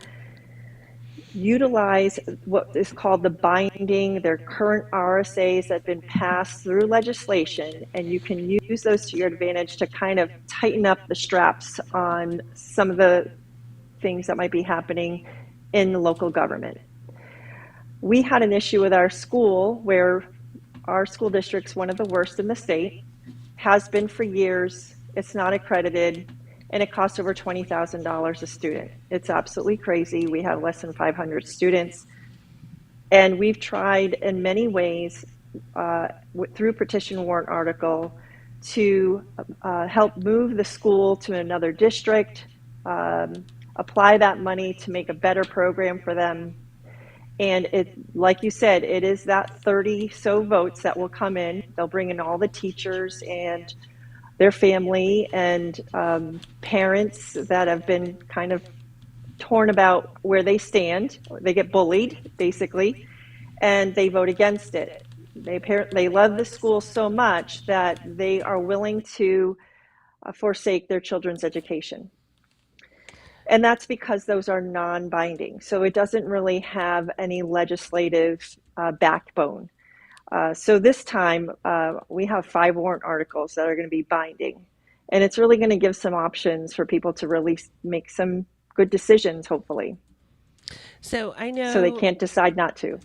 utilize what is called the binding, their current RSAs that have been passed through legislation, and you can use those to your advantage to kind of tighten up the straps on some of the things that might be happening in the local government. We had an issue with our school where our school district's one of the worst in the state, has been for years, it's not accredited, and it costs over $20,000 a student. It's absolutely crazy. We have less than 500 students. And we've tried in many ways through petition warrant article to help move the school to another district, apply that money to make a better program for them. And it, like you said, it is that 30 so votes that will come in. They'll bring in all the teachers and their family and parents that have been kind of torn about where they stand. They get bullied, basically, and they vote against it. They love the school so much that they are willing to forsake their children's education. And that's because those are non-binding. So it doesn't really have any legislative backbone. So this time we have 5 warrant articles that are going to be binding. And it's really going to give some options for people to really make some good decisions, hopefully. So I know. So they can't decide not to.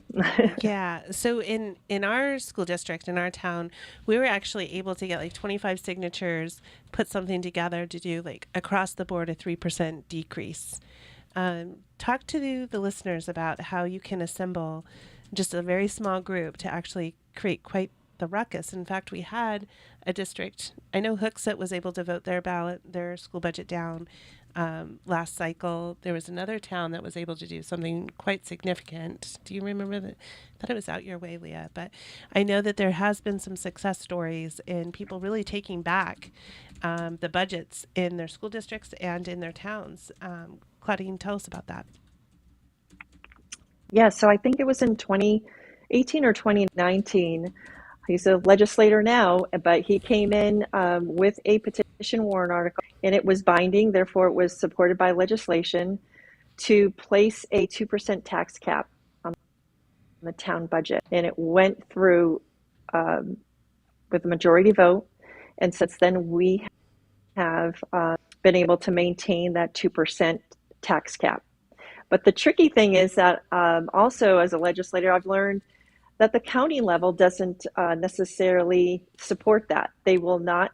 Yeah. So in our school district, in our town, we were actually able to get like 25 signatures, put something together to do like across the board a 3% decrease. Talk to the listeners about how you can assemble just a very small group to actually create quite the ruckus. In fact, we had a district, I know Hooksett was able to vote their school budget down last cycle. There was another town that was able to do something quite significant. Do you remember that? I thought it was out your way, Leah. But I know that there has been some success stories in people really taking back the budgets in their school districts and in their towns. Claudine, tell us about that. Yeah, so I think it was in 2018 or 2019. He's a legislator now, but he came in with a petition warrant article, and it was binding. Therefore, it was supported by legislation to place a 2% tax cap on the town budget. And it went through with a majority vote. And since then, we have been able to maintain that 2% tax cap. But the tricky thing is that also as a legislator, I've learned that the county level doesn't necessarily support that. They will not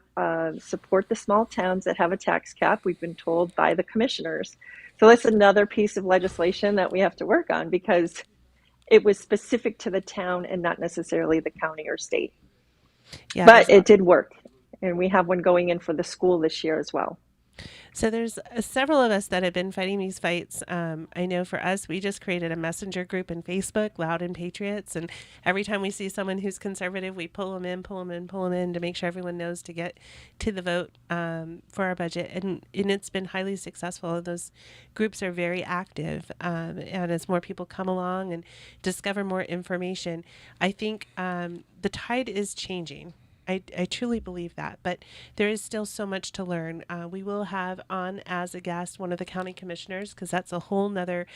support the small towns that have a tax cap, we've been told by the commissioners. So that's another piece of legislation that we have to work on because it was specific to the town and not necessarily the county or state. Yeah, but it did work. And we have one going in for the school this year as well. So there's several of us that have been fighting these fights. I know for us, we just created a messenger group in Facebook, Loud and Patriots. And every time we see someone who's conservative, we pull them in to make sure everyone knows to get to the vote for our budget. And it's been highly successful. Those groups are very active. And as more people come along and discover more information, I think the tide is changing. I truly believe that, but there is still so much to learn. We will have on as a guest one of the county commissioners because that's a whole nother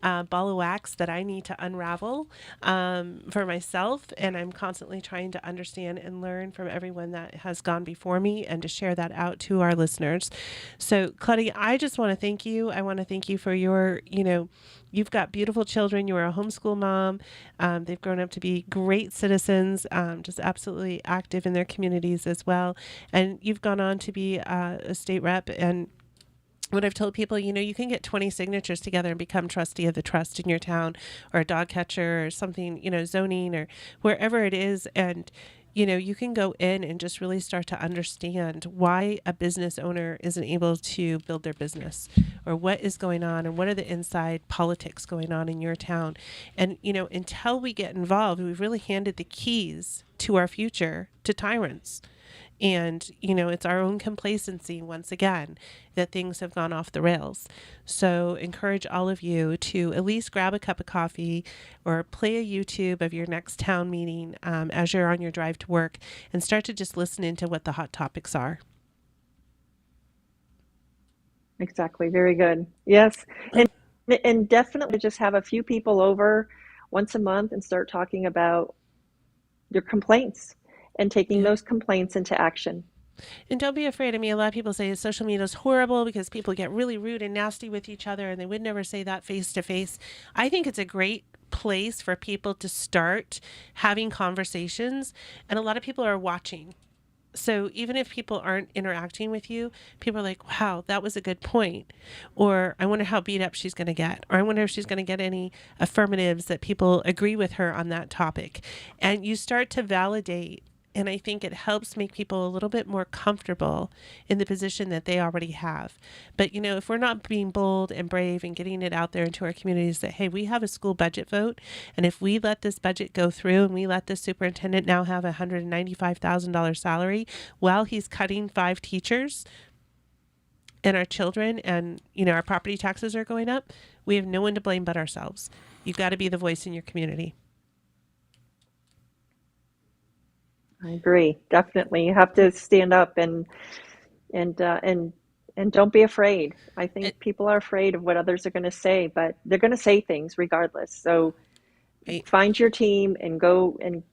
ball of wax that I need to unravel for myself, and I'm constantly trying to understand and learn from everyone that has gone before me and to share that out to our listeners. So, Claudia, I just want to thank you. I want to thank you for your, you've got beautiful children. You are a homeschool mom. They've grown up to be great citizens, just absolutely active in their communities as well. And you've gone on to be a state rep. And what I've told people, you can get 20 signatures together and become trustee of the trust in your town, or a dog catcher or something, zoning or wherever it is. And you can go in and just really start to understand why a business owner isn't able to build their business, or what is going on, and what are the inside politics going on in your town. And, until we get involved, we've really handed the keys to our future to tyrants. And, it's our own complacency, once again, that things have gone off the rails. So encourage all of you to at least grab a cup of coffee or play a YouTube of your next town meeting as you're on your drive to work, and start to just listen into what the hot topics are. Exactly. Very good. Yes. And definitely just have a few people over once a month and start talking about your complaints and taking those complaints into action. And don't be afraid. A lot of people say social media is horrible because people get really rude and nasty with each other, and they would never say that face to face. I think it's a great place for people to start having conversations, and a lot of people are watching. So even if people aren't interacting with you, people are like, wow, that was a good point. Or I wonder how beat up she's going to get. Or I wonder if she's going to get any affirmatives that people agree with her on that topic. And you start to validate. And I think it helps make people a little bit more comfortable in the position that they already have. But, if we're not being bold and brave and getting it out there into our communities that, hey, we have a school budget vote, and if we let this budget go through and we let the superintendent now have a $195,000 salary while he's cutting 5 teachers and our children and, our property taxes are going up, we have no one to blame but ourselves. You've got to be the voice in your community. I agree. Definitely. You have to stand up and don't be afraid. I think people are afraid of what others are going to say, but they're going to say things regardless. So find your team and go in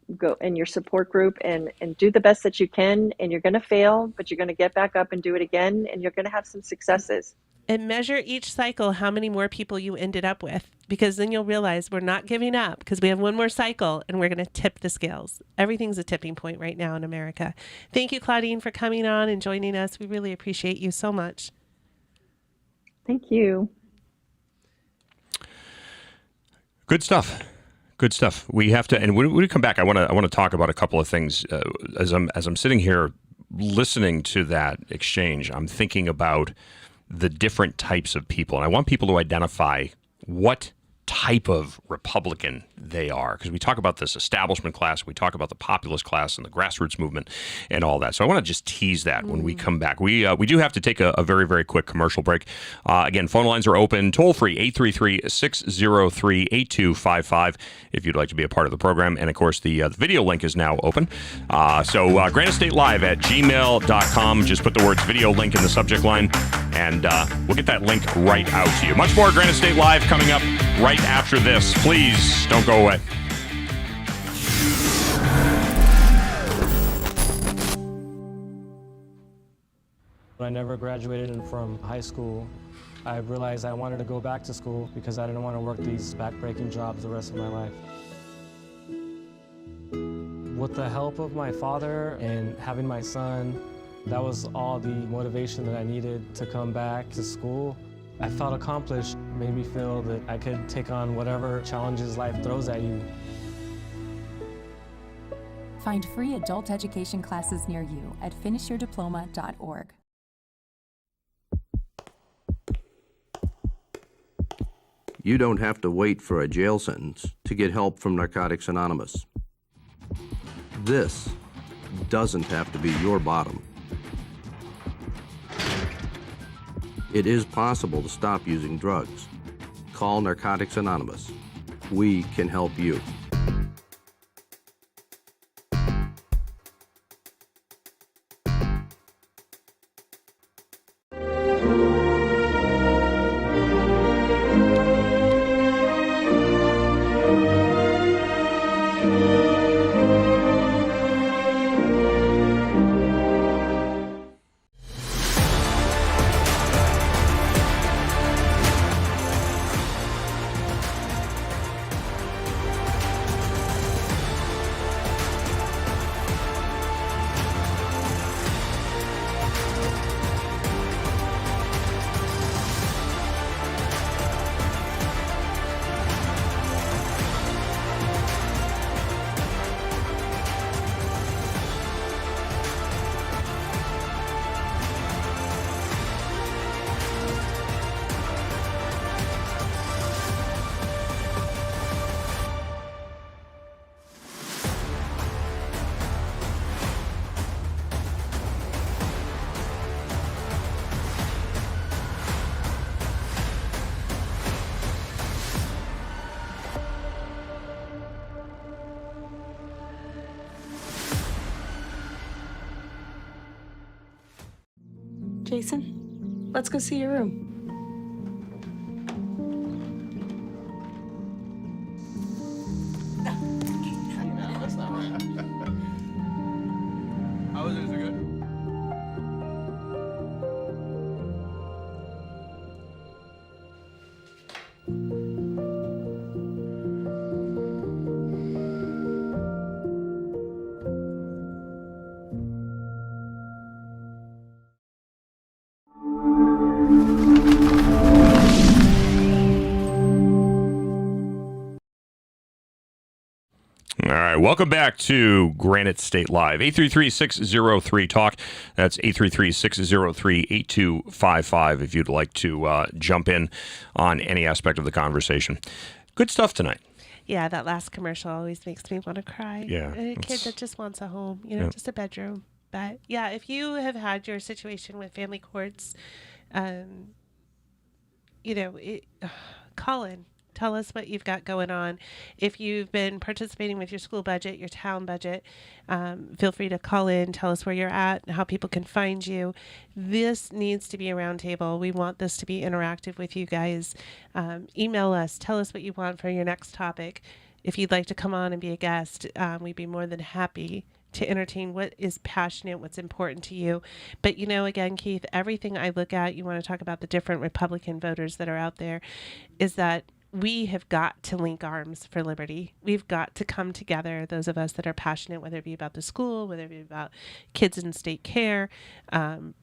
your support group and do the best that you can. And you're going to fail, but you're going to get back up and do it again. And you're going to have some successes. And measure each cycle how many more people you ended up with, because then you'll realize we're not giving up because we have one more cycle and we're going to tip the scales. Everything's a tipping point right now in America. Thank you, Claudine, for coming on and joining us. We really appreciate you so much. Thank you. Good stuff. Good stuff. We have to, and when we come back, I want to talk about a couple of things. As I'm sitting here listening to that exchange, I'm thinking about the different types of people. And I want people to identify what type of Republican they are, because we talk about this establishment class, we talk about the populist class and the grassroots movement and all that. So I want to just tease that when we come back. We do have to take a very, very quick commercial break. Again, phone lines are open, toll free, 833-603-8255 if you'd like to be a part of the program. And of course, the video link is now open. So Granite State Live at gmail.com. Just put the words video link in the subject line, and we'll get that link right out to you. Much more Granite State Live coming up right after this. Please don't go away. When I never graduated from high school, I realized I wanted to go back to school because I didn't want to work these back-breaking jobs the rest of my life. With the help of my father and having my son, that was all the motivation that I needed to come back to school. I felt accomplished, made me feel that I could take on whatever challenges life throws at you. Find free adult education classes near you at finishyourdiploma.org. You don't have to wait for a jail sentence to get help from Narcotics Anonymous. This doesn't have to be your bottom. It is possible to stop using drugs. Call Narcotics Anonymous. We can help you. Jason, let's go see your room. That's not right. How was it? Is it good? All right, welcome back to Granite State Live. 833-603-TALK. That's 833-603-8255 if you'd like to jump in on any aspect of the conversation. Good stuff tonight. Yeah, that last commercial always makes me want to cry. Yeah, A kid that just wants a home, Yeah. just a bedroom. But yeah, if you have had your situation with family courts, call in. Tell us what you've got going on. If you've been participating with your school budget, your town budget, feel free to call in, tell us where you're at, how people can find you. This needs to be a roundtable. We want this to be interactive with you guys. Email us, tell us what you want for your next topic. If you'd like to come on and be a guest, we'd be more than happy to entertain what is passionate, what's important to you. But, you know, again, Keith, everything I look at, you want to talk about the different Republican voters that are out there, is that we have got to link arms for liberty. We've got to come together, those of us that are passionate, whether it be about the school, whether it be about kids in state care,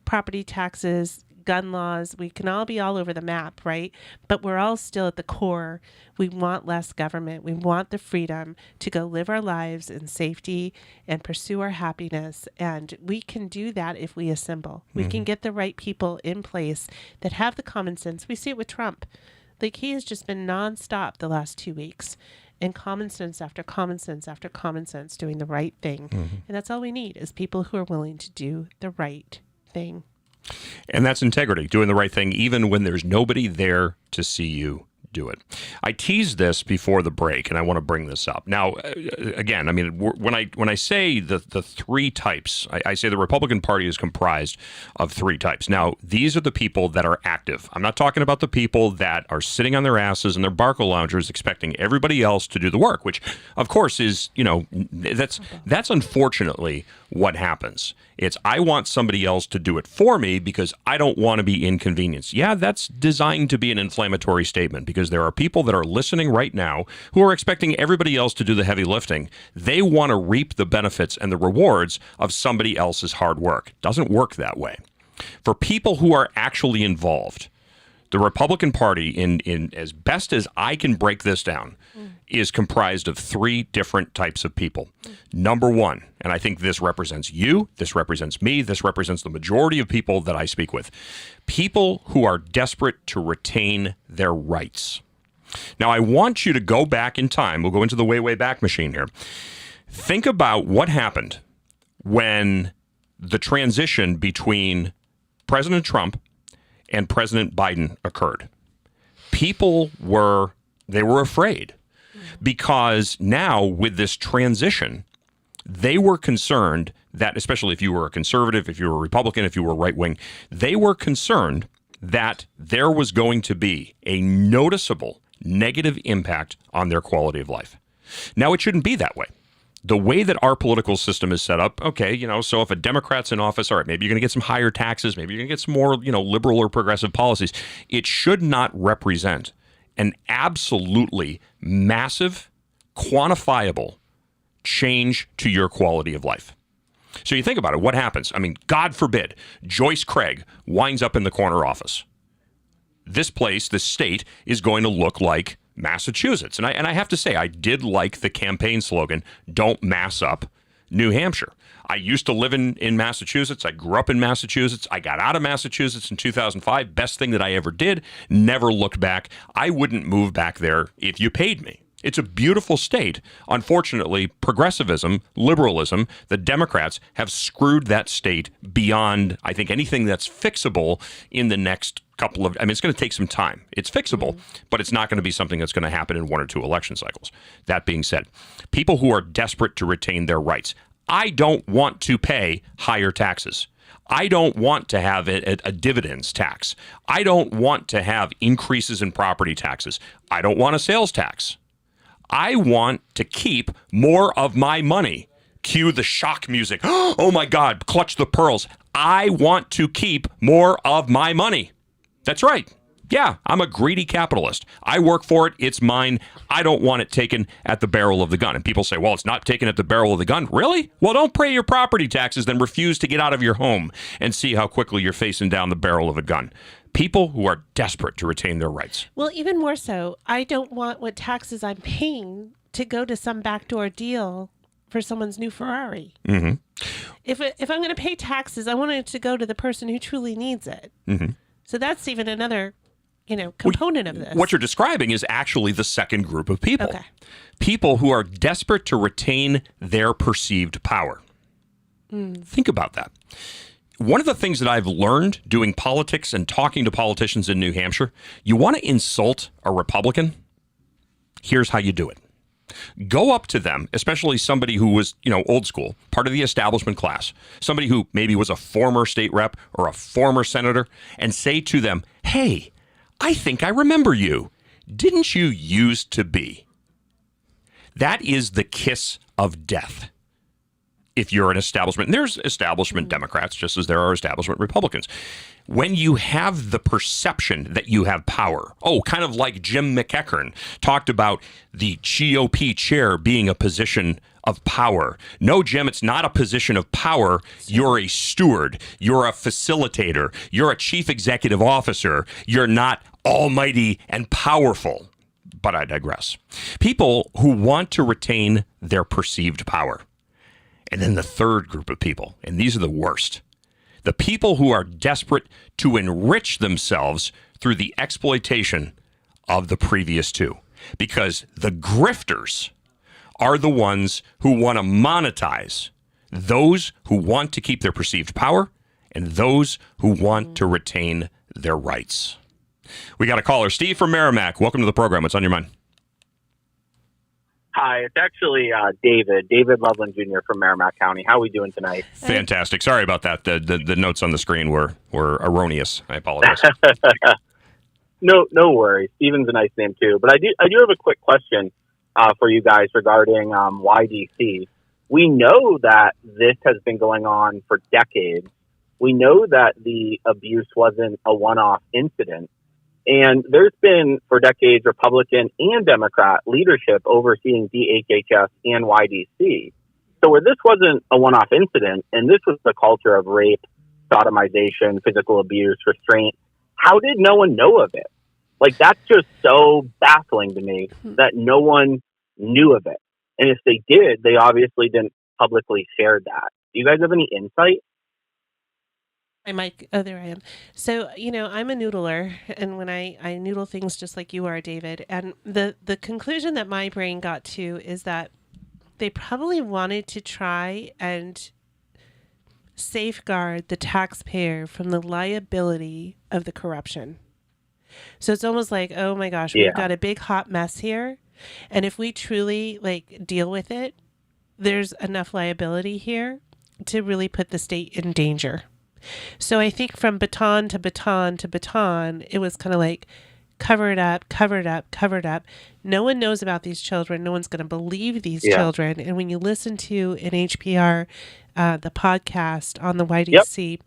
property taxes, gun laws. We can all be all over the map, right? But we're all still at the core. We want less government. We want the freedom to go live our lives in safety and pursue our happiness. And we can do that if we assemble. We can get the right people in place that have the common sense. We see it with Trump. Like, he has just been nonstop the last 2 weeks. And common sense after common sense after common sense, doing the right thing. And that's all we need, is people who are willing to do the right thing. And that's integrity, doing the right thing even when there's nobody there to see you do it. I teased this before the break, and I want to bring this up. Now, again, I mean, when I say the three types, I say the Republican Party is comprised of three types. Now, these are the people that are active. I'm not talking about the people that are sitting on their asses in their Barco loungers expecting everybody else to do the work, which, of course, is, you know, that's unfortunately what happens. It's, I want somebody else to do it for me because I don't want to be inconvenienced. Yeah, that's designed to be an inflammatory statement, because there are people that are listening right now who are expecting everybody else to do the heavy lifting. They want to reap the benefits and the rewards of somebody else's hard work. It doesn't work that way. For people who are actually involved, the Republican Party, in as best as I can break this down, is comprised of three different types of people. Number one, and I think this represents you, this represents me, this represents the majority of people that I speak with, people who are desperate to retain their rights. Now, I want you to go back in time. We'll go into the way, way back machine here. Think about what happened when the transition between President Trump and President Biden occurred. People were afraid, because now with this transition, they were concerned that, especially if you were a conservative, if you were a Republican, if you were right wing, they were concerned that there was going to be a noticeable negative impact on their quality of life. Now, it shouldn't be that way. The way that our political system is set up, okay, you know, so if a Democrat's in office, all right, maybe you're going to get some higher taxes, maybe you're going to get some more, you know, liberal or progressive policies. It should not represent an absolutely massive, quantifiable change to your quality of life. So you think about it, what happens? I mean, God forbid, Joyce Craig winds up in the corner office. This place, this state, is going to look like Massachusetts. And I have to say, I did like the campaign slogan, "Don't mass up New Hampshire." I used to live in Massachusetts. I grew up in Massachusetts. I got out of Massachusetts in 2005. Best thing that I ever did. Never looked back. I wouldn't move back there if you paid me. It's a beautiful state. Unfortunately, progressivism, liberalism, the Democrats have screwed that state beyond, I think, anything that's fixable in the next couple of, I mean, it's going to take some time. It's fixable, but it's not going to be something that's going to happen in 1 or 2 election cycles. That being said, people who are desperate to retain their rights. I don't want to pay higher taxes. I don't want to have a dividends tax. I don't want to have increases in property taxes. I don't want a sales tax. I want to keep more of my money. Cue the shock music. Oh my God, clutch the pearls. I want to keep more of my money. That's right. Yeah, I'm a greedy capitalist. I work for it. It's mine. I don't want it taken at the barrel of the gun. And people say, well, it's not taken at the barrel of the gun. Really? Well, don't pay your property taxes, then refuse to get out of your home and see how quickly you're facing down the barrel of a gun. People who are desperate to retain their rights. Well, even more so, I don't want what taxes I'm paying to go to some backdoor deal for someone's new Ferrari. Mm-hmm. If I'm going to pay taxes, I want it to go to the person who truly needs it. Mm-hmm. So that's even another, component of this. What you're describing is actually the second group of people. Okay. People who are desperate to retain their perceived power. Think about that. One of the things that I've learned doing politics and talking to politicians in New Hampshire, you want to insult a Republican, Here's how you do it. Go up to them, especially somebody who was, old school, part of the establishment class, somebody who maybe was a former state rep or a former senator, and say to them, hey, I think I remember you. Didn't you used to be? That is the kiss of death. If you're an establishment, and there's establishment Democrats just as there are establishment Republicans. When you have the perception that you have power, kind of like Jim McEachern talked about the GOP chair being a position of power. No, Jim, it's not a position of power. You're a steward. You're a facilitator. You're a chief executive officer. You're not almighty and powerful. But I digress. People who want to retain their perceived power. And then the third group of people, and these are the worst. The people who are desperate to enrich themselves through the exploitation of the previous two. Because the grifters are the ones who want to monetize those who want to keep their perceived power and those who want to retain their rights. We got a caller. Steve from Merrimack. Welcome to the program. What's on your mind? Hi, it's actually David Loveland Jr. from Merrimack County. How are we doing tonight? Fantastic. Sorry about that. The notes on the screen were erroneous. I apologize. No worries. Steven's a nice name too. But I do have a quick question for you guys regarding YDC. We know that this has been going on for decades. We know that the abuse wasn't a one-off incident. And there's been, for decades, Republican and Democrat leadership overseeing DHHS and YDC. So where this wasn't a one-off incident, and this was the culture of rape, sodomization, physical abuse, restraint, how did no one know of it? Like, that's just so baffling to me that no one knew of it. And if they did, they obviously didn't publicly share that. Do you guys have any insight? Hi, Mike. Oh, there I am. So, I'm a noodler, and when I noodle things just like you are, David, and the conclusion that my brain got to is that they probably wanted to try and safeguard the taxpayer from the liability of the corruption. So it's almost like, oh my gosh, we've got a big hot mess here, and if we truly deal with it, there's enough liability here to really put the state in danger. So I think from baton to baton to baton, it was kind of like, cover it up, cover it up, cover it up. No one knows about these children. No one's going to believe these children. And when you listen to an HPR, the podcast on the YDC,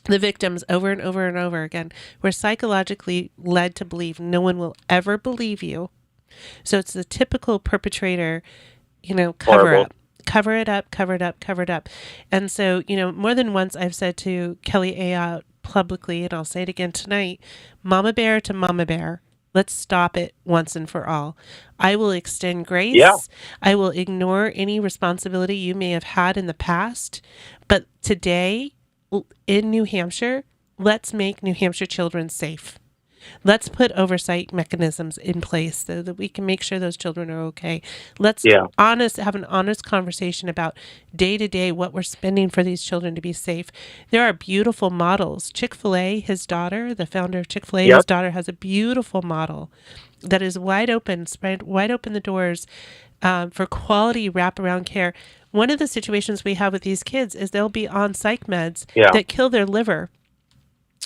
the victims over and over and over again were psychologically led to believe no one will ever believe you. So it's the typical perpetrator, cover up. Cover it up, cover it up, cover it up. And so, more than once I've said to Kelly Ayotte publicly, and I'll say it again tonight, Mama Bear to Mama Bear, let's stop it once and for all. I will extend grace. Yeah. I will ignore any responsibility you may have had in the past. But today, in New Hampshire, let's make New Hampshire children safe. Let's put oversight mechanisms in place so that we can make sure those children are okay. Let's have an honest conversation about day to day what we're spending for these children to be safe. There are beautiful models. Chick-fil-A, his daughter, the founder of Chick-fil-A, his daughter has a beautiful model that is wide open, spread wide open the doors for quality wraparound care. One of the situations we have with these kids is they'll be on psych meds that kill their liver.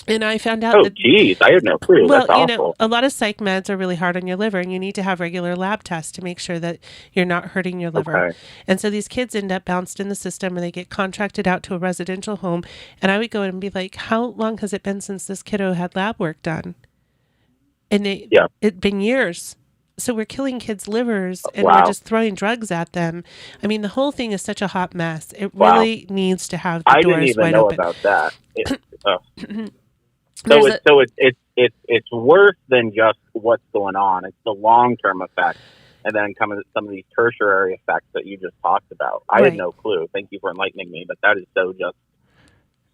And I found out that... geez, I had no clue. Well, That's awful. A lot of psych meds are really hard on your liver, and you need to have regular lab tests to make sure that you're not hurting your liver. Okay. And so these kids end up bounced in the system, and they get contracted out to a residential home. And I would go and be like, how long has it been since this kiddo had lab work done? And it'd been years. So we're killing kids' livers, and we're just throwing drugs at them. I mean, the whole thing is such a hot mess. It really needs to have the doors wide open. I didn't even know about that. So it's worse than just what's going on. It's the long-term effect, and then some of these tertiary effects that you just talked about. I had no clue. Thank you for enlightening me, but that is so just...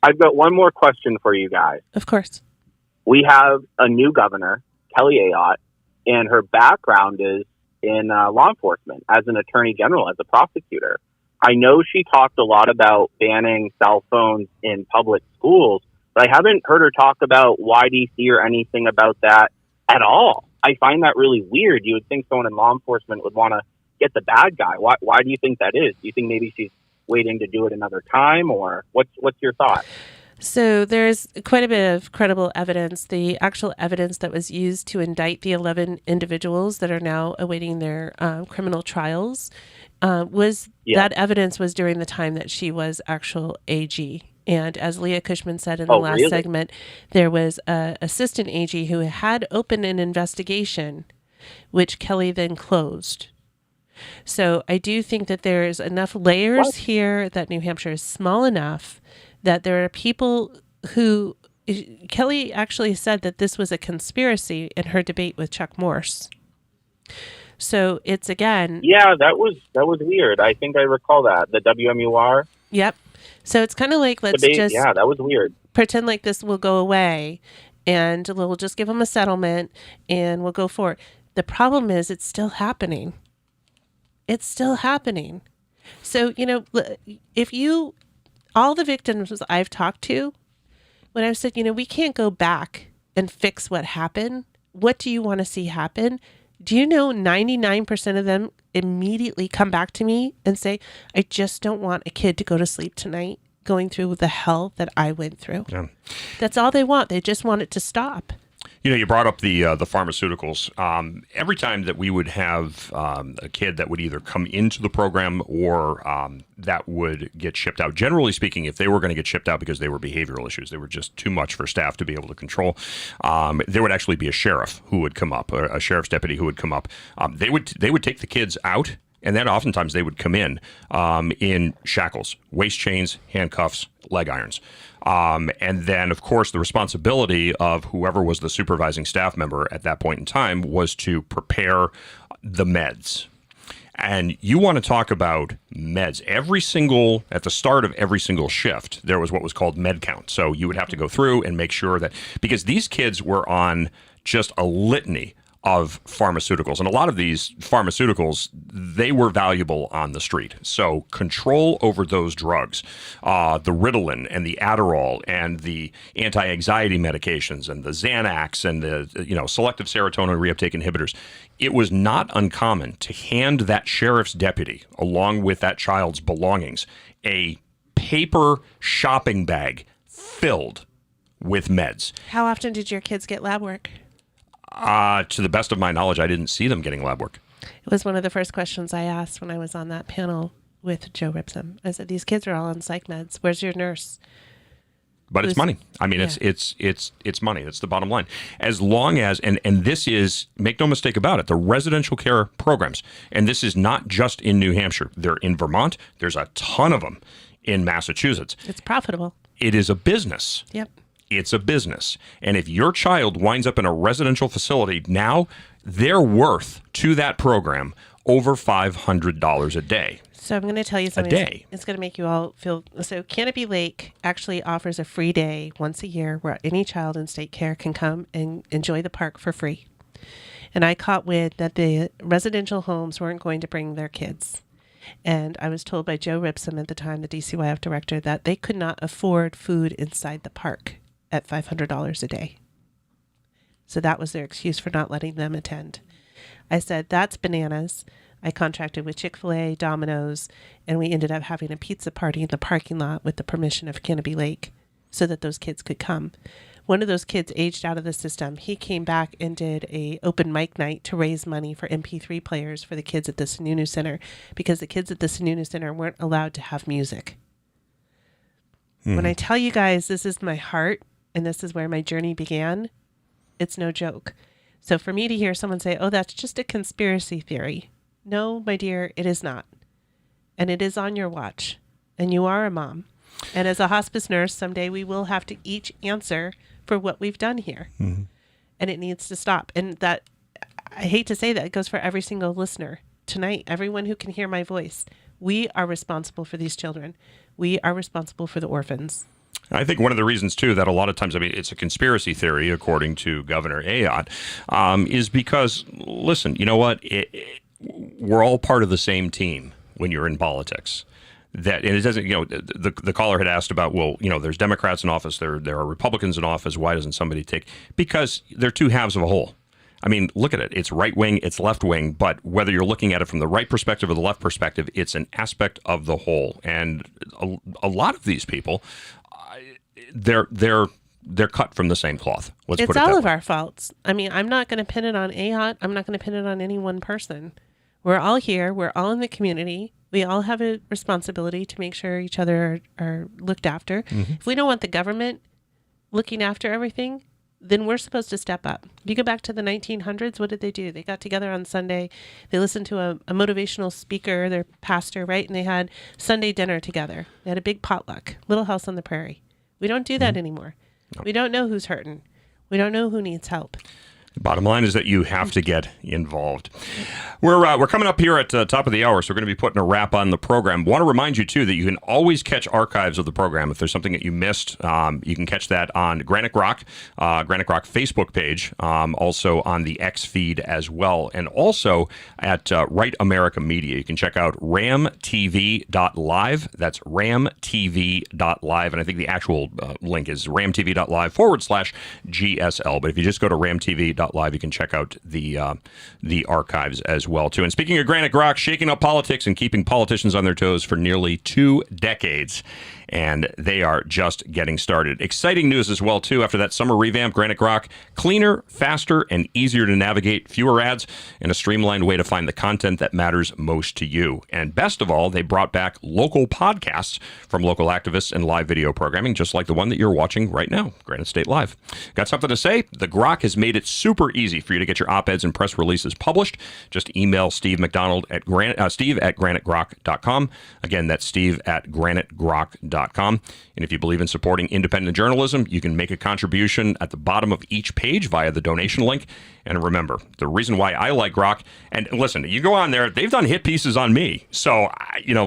I've got one more question for you guys. Of course. We have a new governor, Kelly Ayotte, and her background is in law enforcement as an attorney general, as a prosecutor. I know she talked a lot about banning cell phones in public schools, but I haven't heard her talk about YDC or anything about that at all. I find that really weird. You would think someone in law enforcement would want to get the bad guy. Why do you think that is? Do you think maybe she's waiting to do it another time, or what's your thought? So there's quite a bit of credible evidence. The actual evidence that was used to indict the 11 individuals that are now awaiting their criminal trials that evidence was during the time that she was actual AG. And as Leah Cushman said in the last segment, there was an assistant AG who had opened an investigation, which Kelly then closed. So I do think that there is enough layers here that New Hampshire is small enough that there are people who, Kelly actually said that this was a conspiracy in her debate with Chuck Morse. So it's again. Yeah, that was weird. I think I recall that, the WMUR. Yep. So it's kind of like, let's just. Yeah, that was weird. Pretend like this will go away and we'll just give them a settlement and we'll go forward. The problem is it's still happening. It's still happening. So, all the victims I've talked to, when I've said, we can't go back and fix what happened. What do you want to see happen? Do you know 99% of them immediately come back to me and say, I just don't want a kid to go to sleep tonight going through the hell that I went through. Yeah. That's all they want. They just want it to stop. You brought up the pharmaceuticals. Every time that we would have a kid that would either come into the program or that would get shipped out, generally speaking, if they were going to get shipped out because they were behavioral issues, they were just too much for staff to be able to control, there would actually be a sheriff who would come up, a sheriff's deputy who would come up. They would take the kids out, and then oftentimes they would come in shackles, waist chains, handcuffs, leg irons. And then, of course, the responsibility of whoever was the supervising staff member at that point in time was to prepare the meds. And you want to talk about meds. At the start of every single shift, there was what was called med count. So you would have to go through and make sure that, because these kids were on just a litany of pharmaceuticals. And a lot of these pharmaceuticals, they were valuable on the street. So control over those drugs, the Ritalin and the Adderall and the anti-anxiety medications and the Xanax and the selective serotonin reuptake inhibitors. It was not uncommon to hand that sheriff's deputy, along with that child's belongings, a paper shopping bag filled with meds. How often did your kids get lab work? To the best of my knowledge, I didn't see them getting lab work. It was one of the first questions I asked when I was on that panel with Joe Ripson. I said, these kids are all on psych meds. Where's your nurse? But it's money. I mean, it's money. That's the bottom line. As long as, and this is, make no mistake about it, the residential care programs, and this is not just in New Hampshire. They're in Vermont. There's a ton of them in Massachusetts. It's profitable. It is a business. Yep. It's a business. And if your child winds up in a residential facility, now they're worth to that program over $500 a day. So I'm going to tell you something. A day. It's going to make you all feel. So Canopy Lake actually offers a free day once a year where any child in state care can come and enjoy the park for free. And I caught wind that the residential homes weren't going to bring their kids. And I was told by Joe Ripson at the time, the DCYF director, that they could not afford food inside the park at $500 a day. So that was their excuse for not letting them attend. I said, that's bananas. I contracted with Chick-fil-A, Domino's, and we ended up having a pizza party in the parking lot with the permission of Canopy Lake so that those kids could come. One of those kids aged out of the system. He came back and did a open mic night to raise money for MP3 players for the kids at the Sununu Center because the kids at the Sununu Center weren't allowed to have music. When I tell you guys this is my heart and this is where my journey began, it's no joke. So for me to hear someone say, oh, that's just a conspiracy theory. No, my dear, it is not. And it is on your watch. And you are a mom. And as a hospice nurse, someday we will have to each answer for what we've done here. Mm-hmm. And it needs to stop. And that, I hate to say that, it goes for every single listener tonight, everyone who can hear my voice. We are responsible for these children. We are responsible for the orphans. I think one of the reasons, too, that a lot of times, I mean, it's a conspiracy theory, according to Governor Ayotte, is because, listen, you know what? We're all part of the same team when you're in politics. That, and it doesn't, the caller had asked about, well, there's Democrats in office, there are Republicans in office. Why doesn't somebody take? Because they're two halves of a whole. I mean, look at it. It's right wing, it's left wing, but whether you're looking at it from the right perspective or the left perspective, it's an aspect of the whole. And a lot of these people, they're cut from the same cloth. Let's put it that way. It's all of our faults. I mean, I'm not going to pin it on AHOT. I'm not going to pin it on any one person. We're all here. We're all in the community. We all have a responsibility to make sure each other are looked after. Mm-hmm. If we don't want the government looking after everything, then we're supposed to step up. If you go back to the 1900s, what did they do? They got together on Sunday. They listened to a motivational speaker, their pastor, right? And they had Sunday dinner together. They had a big potluck, Little House on the Prairie. We don't do that anymore. No. We don't know who's hurting. We don't know who needs help. Bottom line is that you have to get involved. We're coming up here at top of the hour, so we're going to be putting a wrap on the program. Want to remind you, too, that you can always catch archives of the program. If there's something that you missed, you can catch that on Granite Grok Facebook page, also on the X feed as well, and also at Right America Media. You can check out ramtv.live. That's ramtv.live, and I think the actual link is ramtv.live/GSL. But if you just go to ramtv.live, you can check out the archives as well, too. And speaking of Granite Grok, shaking up politics and keeping politicians on their toes for nearly 2 decades. And they are just getting started. Exciting news as well, too. After that summer revamp, Granite Grok, cleaner, faster, and easier to navigate, fewer ads, and a streamlined way to find the content that matters most to you. And best of all, they brought back local podcasts from local activists and live video programming, just like the one that you're watching right now, Granite State Live. Got something to say? The Grok has made it super easy for you to get your op-eds and press releases published. Just email Steve McDonald at Steve at granitegrok.com. Again, that's Steve at granitegrok.com. And if you believe in supporting independent journalism, you can make a contribution at the bottom of each page via the donation link. And remember, the reason why I like Grok, and listen, you go on there, they've done hit pieces on me. So,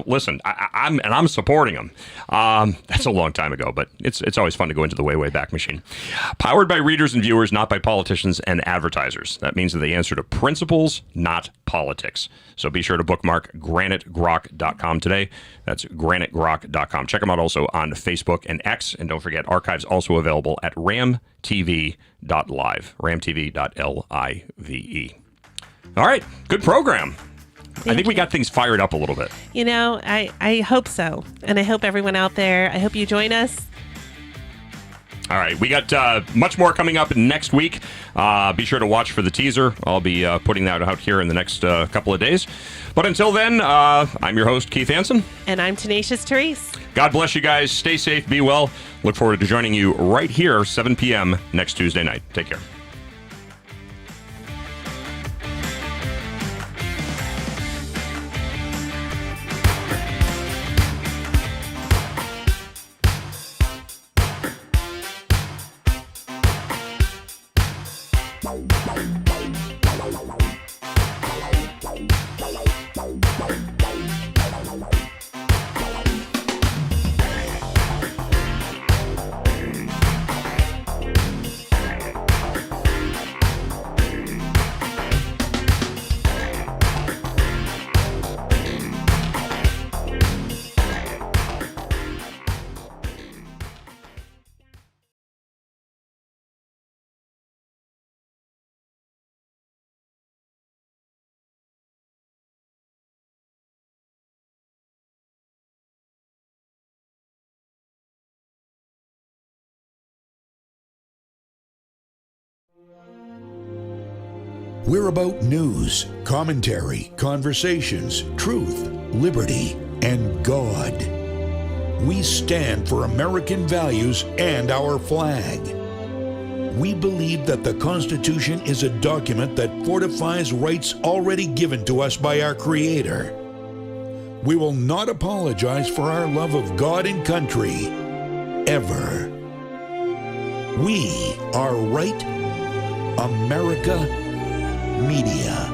listen, I'm supporting them. That's a long time ago, but it's always fun to go into the way back machine. Powered by readers and viewers, not by politicians and advertisers. That means that they answer to principles, not politics. So be sure to bookmark granitegrok.com today. That's granitegrok.com. Check them out also on Facebook and X. And don't forget, archives also available at ramtv.live. ramtv.live. All right, good program. I think we got things fired up a little bit. I hope so. And I hope everyone out there, I hope you join us. All right, we got much more coming up next week. Be sure to watch for the teaser. I'll be putting that out here in the next couple of days. But until then, I'm your host, Keith Hansen. And I'm Tenacious Therese. God bless you guys. Stay safe. Be well. Look forward to joining you right here, 7 p.m. next Tuesday night. Take care. We're about news, commentary, conversations, truth, liberty, and God. We stand for American values and our flag. We believe that the Constitution is a document that fortifies rights already given to us by our Creator. We will not apologize for our love of God and country, ever. We are Right America Media.